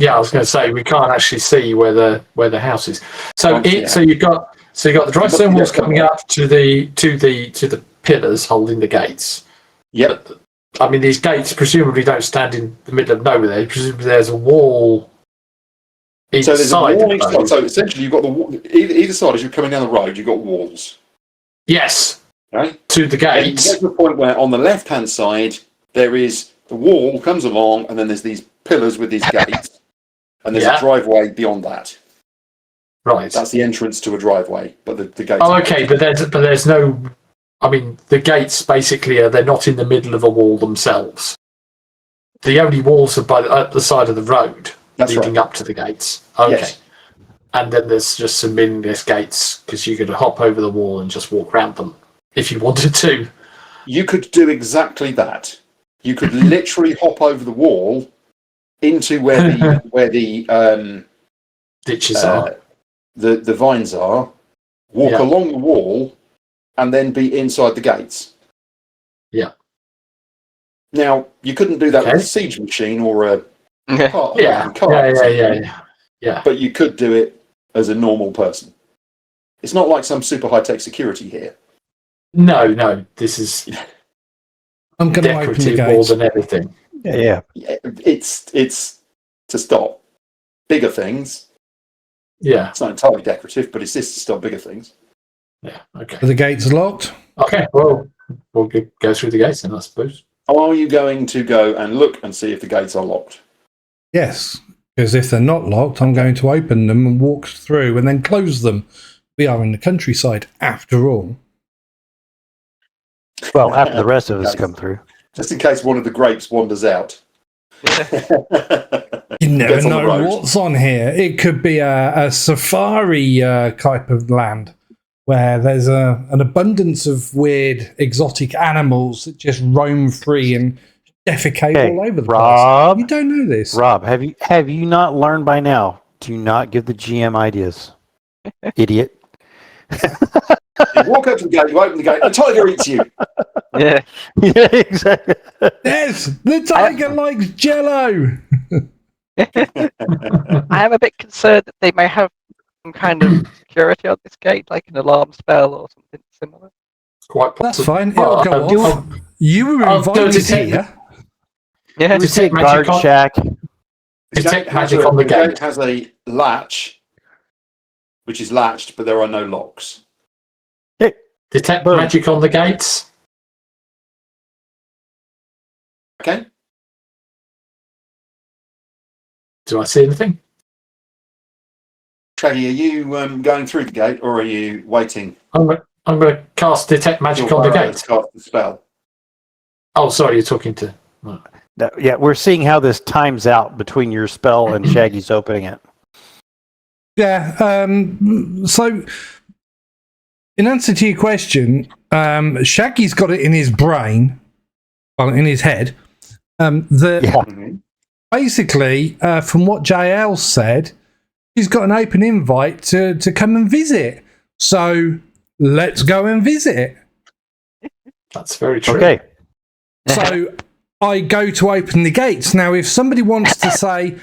Yeah, I was going to say we can't actually see where the house is. So so you've got the dry stone walls coming up to the pillars holding the gates. Yep. But, I mean, these gates presumably don't stand in the middle of nowhere. Presumably there's a wall each So there's side. a wall each side. So essentially, you've got the wall, either side as you're coming down the road. You've got walls. Yes. Right. To the And you gates. get to the point where on the left-hand side there is the wall comes along, and then there's these pillars with these gates, and there's a driveway beyond that. Right. That's the entrance to a driveway, but the gates. Oh, okay, but there's no. I mean, the gates basically they're not in the middle of a wall themselves. The only walls are at the side of the road leading up to the gates. Okay. Yes. And then there's just some meaningless gates because you could hop over the wall and just walk around them if you wanted to. You could do exactly that. You could literally hop over the wall into where the ditches are. The vines are, walk along the wall, and then be inside the gates. Yeah. Now, you couldn't do that with a siege machine or a car. Yeah. But you could do it as a normal person. It's not like some super high-tech security here. No, this is I'm going to open the decorative more gates. than everything. Yeah. It's to stop bigger things. Yeah. It's not entirely decorative, but it's just to stop bigger things. Yeah. Okay. Are the gates locked? Okay. Well, we'll go through the gates then, I suppose. Are you going to go and look and see if the gates are locked? Yes, because if they're not locked, I'm going to open them and walk through and then close them. We are in the countryside, after all. Well, after the rest of us come through. Just in case one of the grapes wanders out. You never Gets on the know road. what's on here. It could be a safari type of land where there's an abundance of weird exotic animals that just roam free and defecate all over the Rob, place. You don't know this. Rob, have you not learned by now? Do not give the GM ideas. Idiot. You walk up to the gate, you open the gate, a tiger eats you. Yeah. Yeah, exactly. Yes, the tiger likes Jello. I am a bit concerned that they may have some kind of security on this gate, like an alarm spell or something similar. Quite That's possible. fine. It'll go off. You were I'll do invited detect- here. Yeah. We see a Detect guard magic on- shack. The Detect gate has magic on the gate. gate has a latch, which is latched, but there are no locks. Detect Boom. magic on the gates. Okay? Do I see anything? Shaggy, are you going through the gate, or are you waiting? I'm going to cast detect magic till on the Varo gate. has cast the spell. Oh, sorry, you're talking to. No, yeah, we're seeing how this times out between your spell and Shaggy's opening it. Yeah. So, in answer to your question, Shaggy's got it in his brain, well, in his head. That Yeah. basically, from what JL said, he's got an open invite to come and visit. So let's go and visit. That's very true. Okay. So I go to open the gates. Now, if somebody wants to say,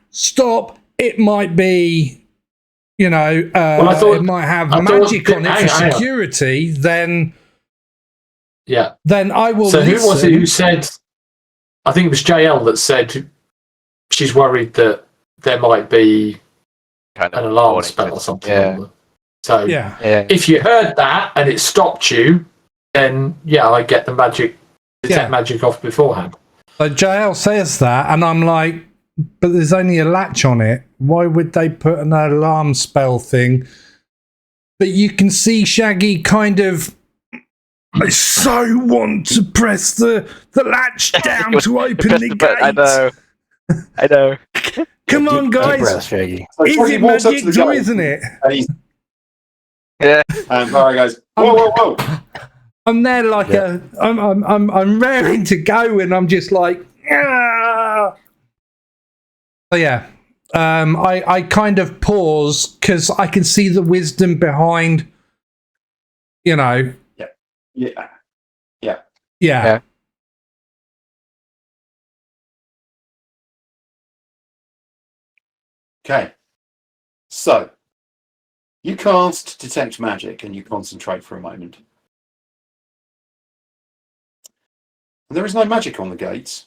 stop, it might be, I thought- it might have I thought- magic on it hang for on. security, then Yeah. I will So listen. who was it who said? I think it was JL that said she's worried that there might be Kind an of alarm warning spell or system. something. Yeah. So Yeah. Yeah. if you heard that and it stopped you, then I get the magic, detect magic off beforehand. So JL says that, and I'm like, but there's only a latch on it. Why would they put an alarm spell thing? But you can see Shaggy kind of. I so want to press the latch down to open Press the the button, gate. I know. Come on, Deep guys. breath, Shaggy. So Is Shaggy it walks up to magic the or gate, isn't it? Yeah. and Varo goes, whoa. I'm there like I'm raring to go, and I'm just like, ah. So yeah, I kind of pause because I can see the wisdom behind, Yeah. yeah. Okay. So, you cast Detect Magic and you concentrate for a moment. And there is no magic on the gates.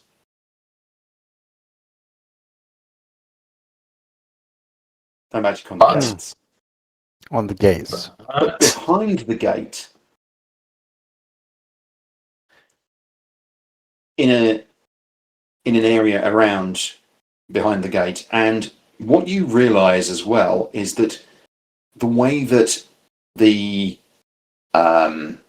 No magic on the But- gates. On the gates. But behind the gate, in an area around behind the gate, and what you realise as well is that the way that the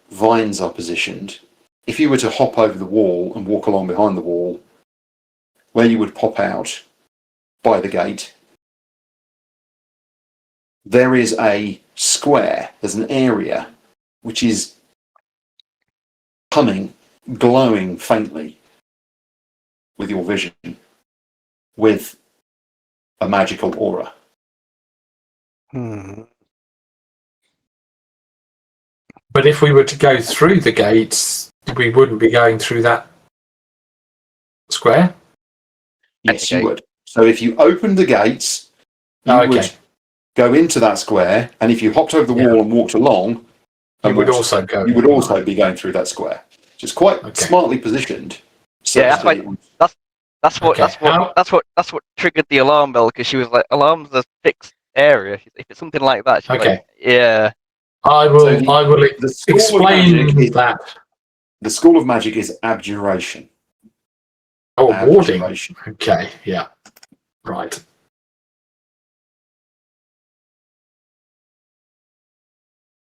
vines are positioned, if you were to hop over the wall and walk along behind the wall, where you would pop out by the gate, there is a square, there's an area which is glowing faintly with your vision, with a magical aura. But if we were to go through the gates, we wouldn't be going through that square. Yes, Okay. you would. So if you opened the gates, you would go into that square, and if you hopped over the wall and walked along, You would also go. you would also be going through that square. Which is quite smartly positioned. Yeah, that's that why. That's what triggered the alarm bell, because she was like, "Alarm's a fixed area." If it's something like that, she's like, "Yeah." I will. So I will the school of explain magic is- that. The School of Magic is abjuration. Oh, warding. Abjuration. Okay. Yeah. Right.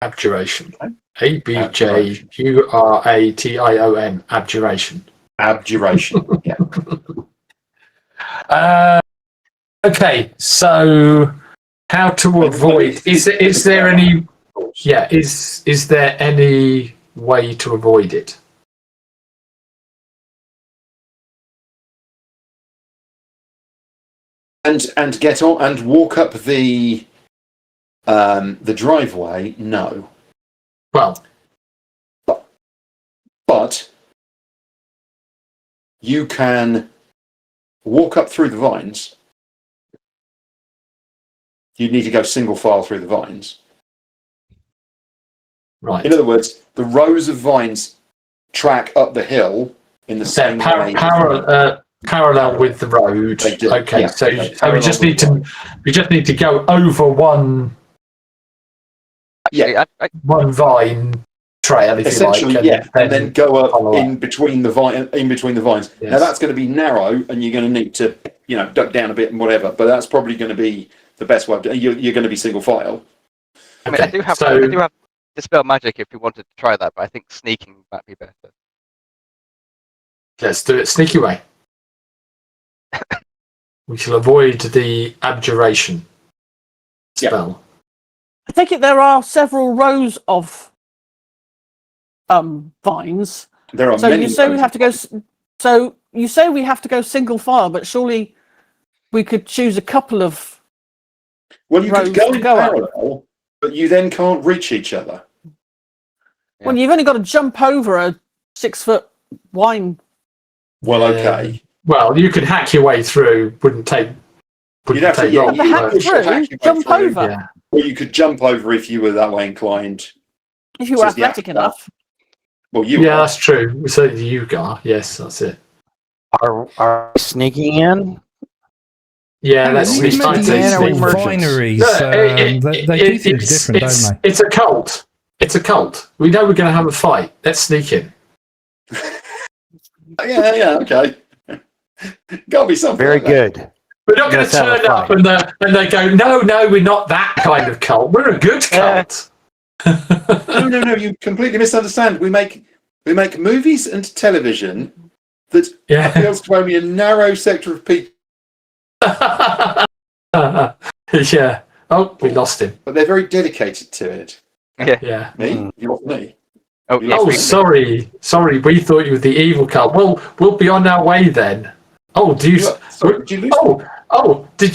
Abjuration. ABJURATION. Abjuration. Abjuration. Yeah. Okay. So, how to avoid? Is there any? Yeah. Is there any way to avoid it? And get on and walk up the The driveway, no. Well, But you can walk up through the vines. You'd need to go single file through the vines. right. In other words, the rows of vines track up the hill in the same way. Parallel with the road. They do, Okay, yeah. so Parallel we just with need to go over one Actually, one vine trail, if Essentially, you like, and then go up follow in between the vines. Yes. Now that's going to be narrow, and you're going to need to, duck down a bit and whatever. But that's probably going to be the best way. You're going to be single file. I mean, I do have dispel magic if we wanted to try that, but I think sneaking might be better. Let's do it sneaky way. We shall avoid the abjuration spell. I take it there are several rows of vines. There are So many. you say we have to go. So you say we have to go single file, but surely we could choose a couple of. Well, you could rows go to in go up. parallel, but you then can't reach each other. Well, you've only got to jump over a 6-foot wine. Well, okay. Well, you could hack your way through. Wouldn't take. You'd have to, take yeah, long, You have to push hack or hack through, your way jump through. over. Yeah. Or you could jump over if you were that way inclined. If you were Just the athletic act- enough. Well, you Yeah, are. that's true. So you are. Yes, that's it. Are we sneaking in? Yeah, let's we sneak. meant I'd to say use sneak. wineries. They do things different, don't they? It's a cult. It's a cult. We know we're going to have a fight. Let's sneak in. Yeah, okay. Gotta be something. Very like that. good. We're not going to Let's have a turn up fight. and they go, no, we're not that kind of cult. We're a good cult. No, you completely misunderstand. We make movies and television that Yeah. appeals to only a narrow sector of people, Yeah. Oh, we lost him. but they're very dedicated to it. Yeah. Me? You lost me. Oh, You yes, lost Oh, me. sorry. We thought you were the evil cult. Well, we'll be on our way then. Oh, do you? Sorry, did you lose me? Oh, do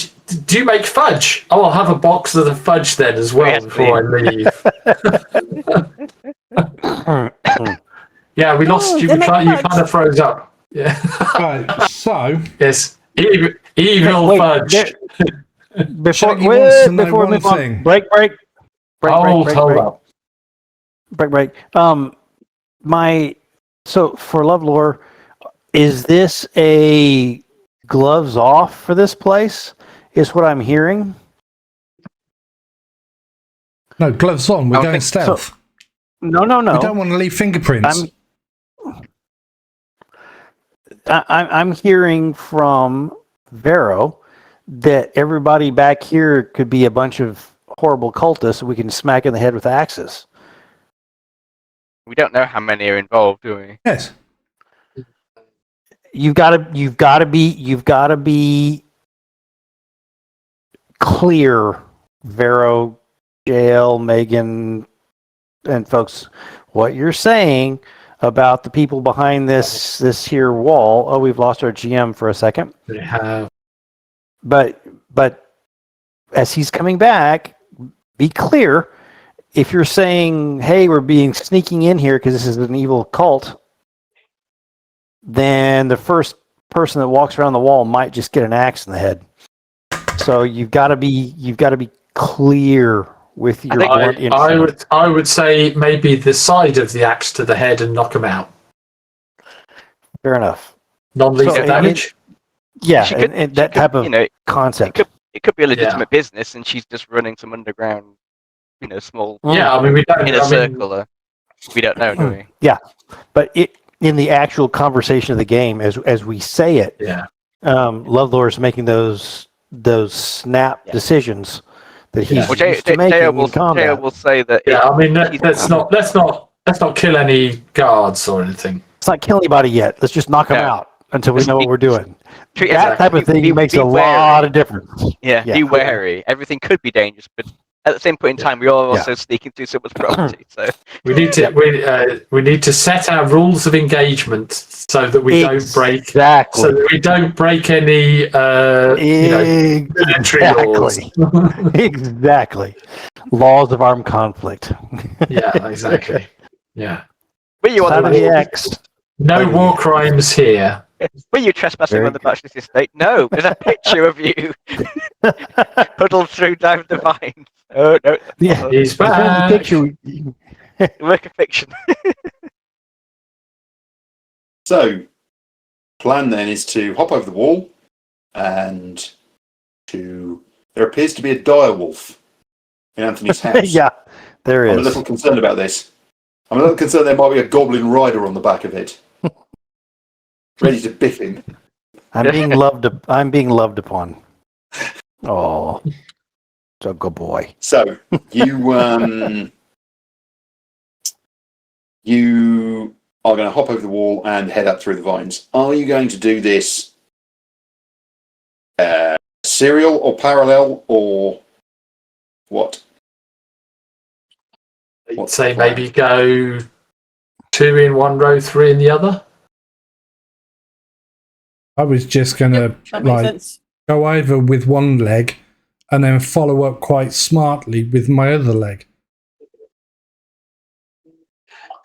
you make fudge? Oh, I'll have a box of the fudge then as well Yes, before I leave. Yeah, we lost you. they You make kind fudge. of froze up. Yeah. Right, so Yes. Evil Wait, fudge. Before Shaggy wants to know before we one move on, thing. break. Hold up. Break. So for Lovlaw, is this a gloves off for this place? Is what I'm hearing. no gloves on. We're I going think stealth. No. We don't want to leave fingerprints. I'm hearing from Varo that everybody back here could be a bunch of horrible cultists we can smack in the head with axes. We don't know how many are involved, do we? Yes. You've got to be clear, Varo, Jail, Megan, and folks, what you're saying about the people behind this here wall. Oh, we've lost our GM for a second. They have. But as he's coming back, be clear. If you're saying, "Hey, we're being sneaking in here because this is an evil cult," then the first person that walks around the wall might just get an axe in the head. So you've got to be clear with your blunt instrument. I would say maybe the side of the axe to the head and knock him out. Fair enough. Non-lethal So, damage. Yeah, She could- and that she could, type of concept. It could be a legitimate business, and she's just running some underground, small Yeah, I mean we don't. inner circle. We don't know, do we? But in the actual conversation of the game, as we say it, Yeah. Lovelaw is making those snap decisions that he's Well, used to making in J.O. combat. will say that. Yeah, I mean let's not kill any guards or anything. Let's not kill anybody yet. Let's just knock them No. out until we know what we're doing. Treat That type of thing makes a lot of difference. Yeah, Yeah. be wary. Everything could be dangerous, but at the same point in time, we are also sneaking through someone's property. So we need to we need to set our rules of engagement so that we don't break any military laws. Exactly. Laws of armed conflict. Yeah, exactly. Yeah. were you on the X? No war crimes here. Were you trespassing on the bachelor's estate? No, there's a picture of you huddled through down the vines. Oh no, yeah, he's back. Work of fiction. So, plan then is to hop over the wall, and there appears to be a dire wolf in Anthony's house. Yeah, there is. I'm a little concerned about this. I'm a little concerned there might be a goblin rider on the back of it, ready to biff him. I'm being loved upon. Oh, it's a good boy. So you you are going to hop over the wall and head up through the vines. Are you going to do this serial or parallel or what? I'd say maybe go 2 in one row, 3 in the other. I was just going to go over with one leg and then follow up quite smartly with my other leg.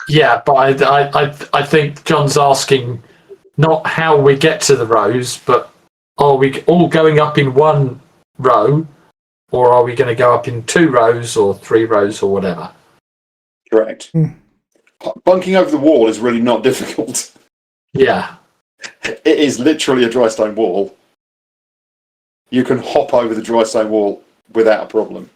Yeah, but I think John's asking not how we get to the rows, but are we all going up in one row, or are we going to go up in 2 rows or 3 rows or whatever? Correct. Bunking over the wall is really not difficult. Yeah. It is literally a dry stone wall. You can hop over the dry stone wall without a problem.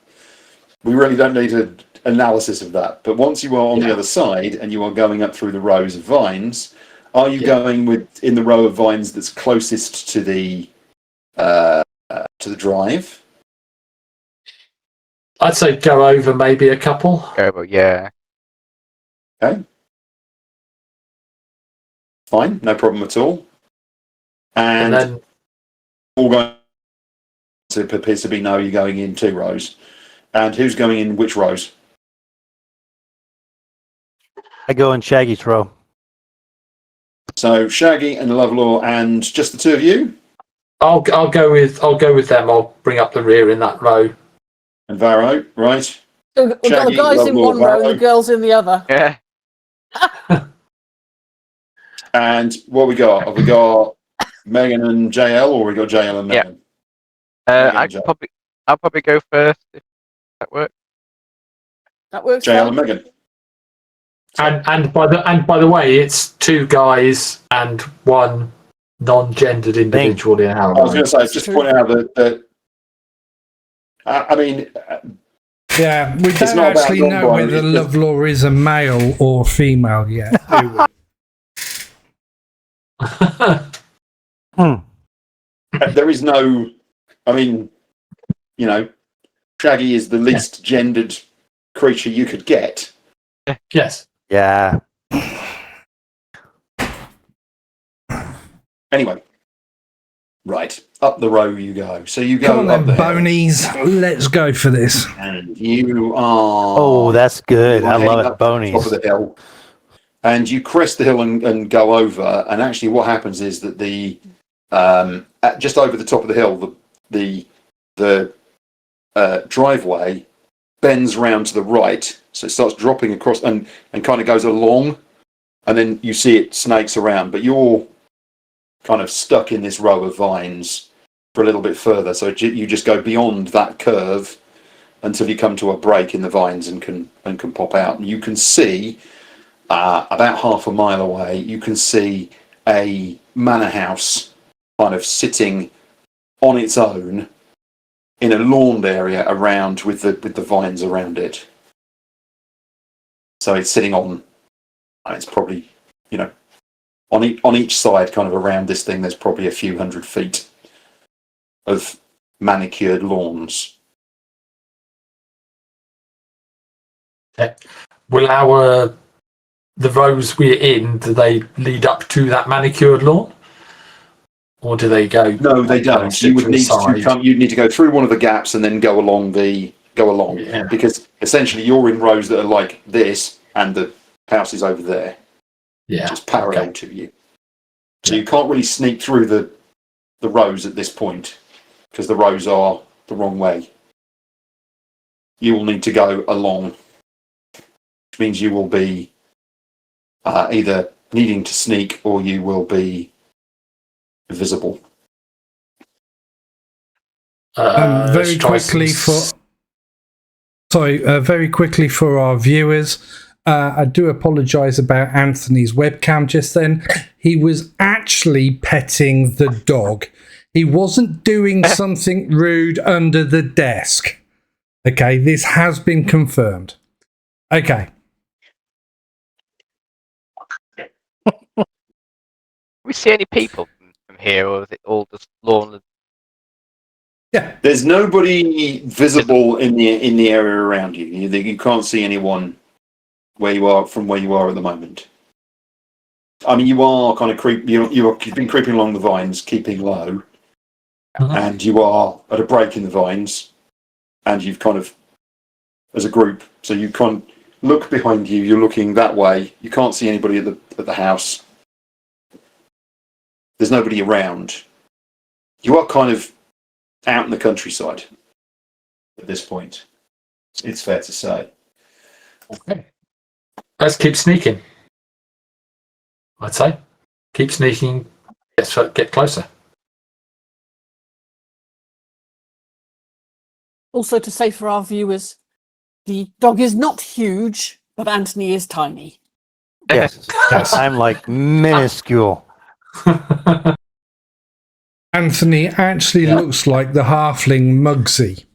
We really don't need an analysis of that. But once you are on the other side and you are going up through the rows of vines, are you going in the row of vines that's closest to the drive? I'd say go over maybe a couple. Yeah. Okay. Fine, no problem at all. And then all going to appears to be no, you're going in 2 rows. And who's going in which rows? I go in Shaggy's row. So Shaggy and Lovlaw and just the 2 of you? I'll go with them. I'll bring up the rear in that row. And Varo, right? So we've got the guys in one row and the girls in the other. Yeah. And what we got? Have we got Megan and JL, or we got JL and Megan? I'll probably go first if that works. That works. JL and Megan. And by the way, it's 2 guys and 1 non-gendered individual in our. I was going to say, just pointing out that I mean, yeah, we don't actually know whether Lovlaw is a male or female yet, do we? There is no, I mean, you know, Shaggy is the least gendered creature you could get. Yes. Yeah. Anyway, right, up the row you go. So you go Come on up then, the bonies. Let's go for this. and you are. Oh, that's good. I love it, Top of bonies. the hill, and you crest the hill and go over. And actually, what happens is that the just over the top of the hill, the driveway bends round to the right, so it starts dropping across and kind of goes along, and then you see it snakes around. But you're kind of stuck in this row of vines for a little bit further, so you just go beyond that curve until you come to a break in the vines and can pop out. And you can see about half a mile away, you can see a manor house kind of sitting on its own in a lawned area around with the vines around it. So it's sitting on, it's probably, you know, on each side, kind of around this thing, there's probably a few hundred feet of manicured lawns. Will the rows we're in, do they lead up to that manicured lawn? Or do they go? No, they don't. You would need to come. You'd need to go through one of the gaps and then go along the go along. Yeah. Because essentially you're in rows that are like this, and the house is over there, Yeah. just parallel Okay. to you. So you can't really sneak through the rows at this point, because the rows are the wrong way. You will need to go along, which means you will be either needing to sneak or you will be visible. Very quickly for our viewers, I do apologise about Anthony's webcam just then. He was actually petting the dog. He wasn't doing something rude under the desk. Okay, this has been confirmed. Okay. We see any people from here, or is it all just lawn? Yeah. There's nobody visible in the area around you. You can't see anyone where you are from where you are at the moment. I mean, you are kind of you've been creeping along the vines, keeping low, and you are at a break in the vines, and you've kind of, as a group, so you can't look behind you. You're looking that way. You can't see anybody at the house. There's nobody around. You are kind of out in the countryside at this point. It's fair to say. Okay. Let's keep sneaking. I'd say. Keep sneaking. Get closer. Also, to say for our viewers, the dog is not huge, but Anthony is tiny. Yes. I'm like minuscule. Anthony actually looks like the halfling Muggsy.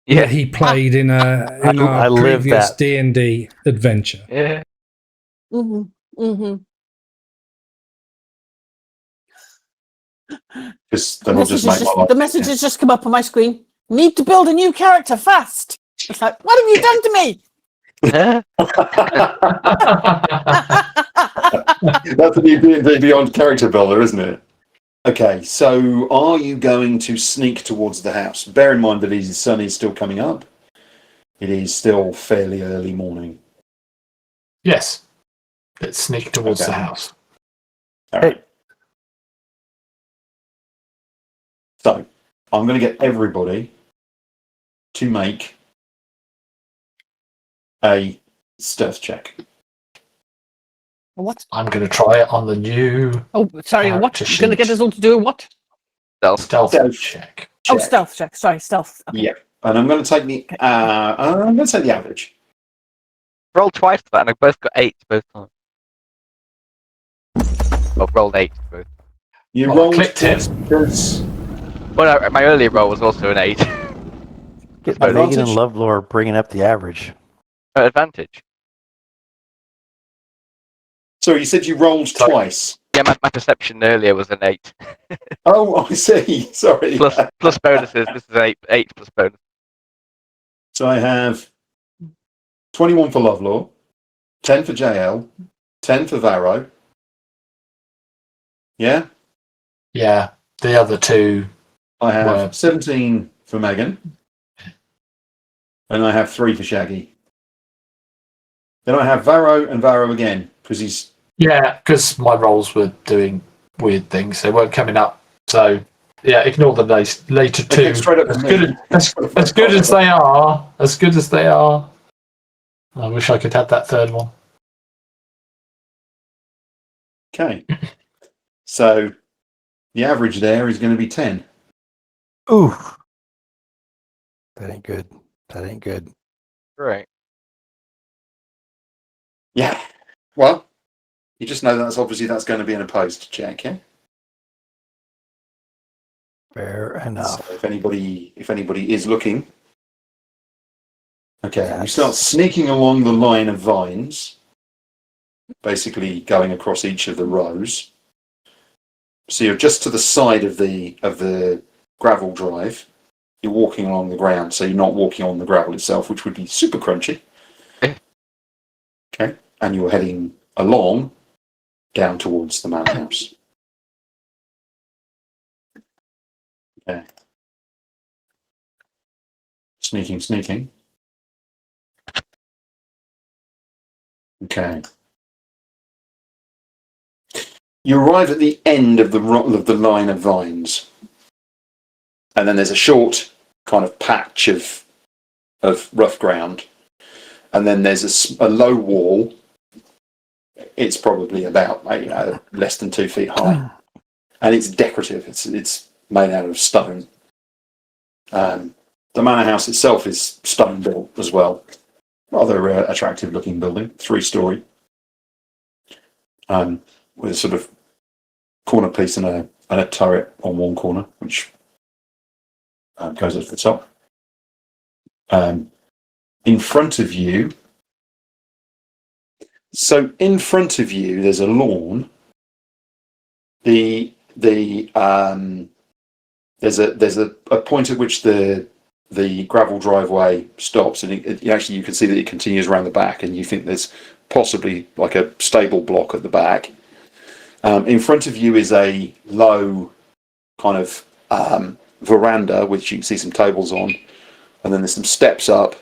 Yeah, That he played in our previous D&D adventure. Yeah. The message has just come up on my screen. Need to build a new character fast. It's like, what have you done to me? That's a new D&D Beyond character builder, isn't it? Okay, so are you going to sneak towards the house? Bear in mind that the sun is still coming up. It is still fairly early morning. Yes. Let's sneak towards the house. All right. So, I'm going to get everybody to make a stealth check. What? I'm going to try it on the new. Oh, sorry. What? You're going to get us all to do what? Stealth check. Oh, stealth check. Sorry, stealth. Okay. Yeah, and I'm going to take the. I'm going to take the average. Rolled twice for that, and I both got 8 both times. Well, rolled 8 both. You rolled twice because. Well, no, my earlier roll was also an 8. Get Megan and Lovlaw bringing up the average. Advantage. So you said you rolled twice. Yeah, my perception earlier was an 8. Oh, I see. Sorry. Plus bonuses. This is 8 plus bonus. So I have 21 for Lovelaw, 10 for JL, 10 for Varo. Yeah? Yeah. The other two. I have 17 for Megan. And I have 3 for Shaggy. Then I have Varo and Varo again, because he's... Yeah, because my rolls were doing weird things. They weren't coming up. So, yeah, ignore the later two. As good as they are. As good as they are. I wish I could have that third one. Okay. So, the average there is going to be 10. Ooh. That ain't good. That ain't good. Right. Yeah. Well, you just know that's going to be an opposed check, yeah? Fair enough. So if anybody is looking, okay, you start sneaking along the line of vines, basically going across each of the rows. So you're just to the side of the gravel drive. You're walking along the ground, so you're not walking on the gravel itself, which would be super crunchy. Okay, and you're heading along down towards the manor house. Okay. Sneaking, sneaking. Okay. You arrive at the end of the line of vines, and then there's a short kind of patch of rough ground, and then there's a low wall. It's probably about less than 2 feet high, and it's decorative. It's made out of stone. The manor house itself is stone built as well. Rather attractive looking building, 3-story, with a sort of corner piece and a turret on one corner, which goes up to the top. In front of you, there's a lawn. There's a point at which the gravel driveway stops, and you can see that it continues around the back, and you think there's possibly like a stable block at the back. In front of you is a low kind of veranda, which you can see some tables on, and then there's some steps up,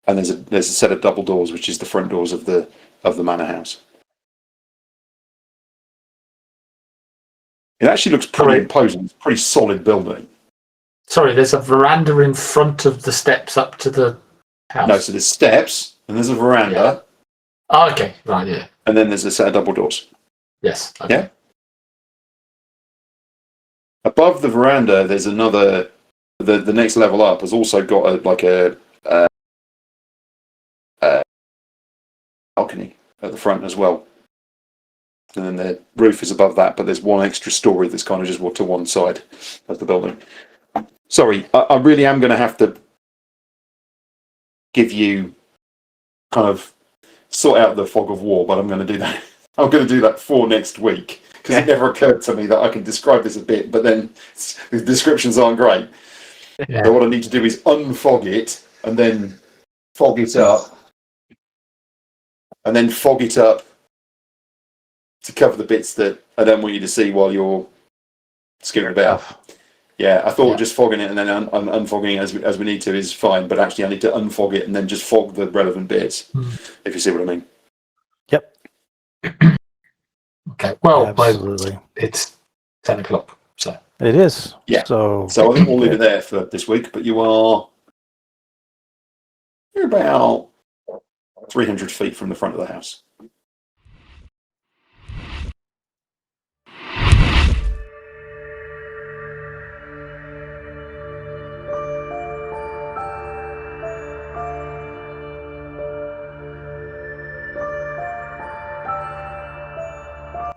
and there's a set of double doors, which is the front doors of the manor house. It actually looks pretty imposing. It's a pretty solid building. Sorry, there's a veranda in front of the steps up to the house. No, so there's steps, and there's a veranda. Yeah. Oh, okay, right, yeah. And then there's a set of double doors. Yes. Okay. Yeah. Above the veranda, there's another. The next level up has also got a balcony at the front as well. And then the roof is above that, but there's one extra story that's kind of just to one side of the building. Sorry, I really am going to have to give you kind of sort out the fog of war, but I'm going to do that. I'm going to do that for next week, because it never occurred to me that I can describe this a bit, but then the descriptions aren't great. Yeah. So what I need to do is unfog it and then fog it up, and then fog it up to cover the bits that I don't want you to see while you're skimming about. Yeah, I thought just fogging it and then unfogging it as we need to is fine, but actually I need to unfog it and then just fog the relevant bits, if you see what I mean. Yep. Okay, well, absolutely. It's 10 o'clock, so. It is. Yeah. So I think we'll leave it there for this week, but you're about 300 feet from the front of the house.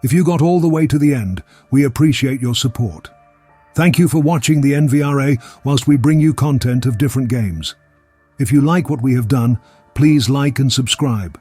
If you got all the way to the end, we appreciate your support. Thank you for watching the NVRA whilst we bring you content of different games. If you like what we have done, please like and subscribe.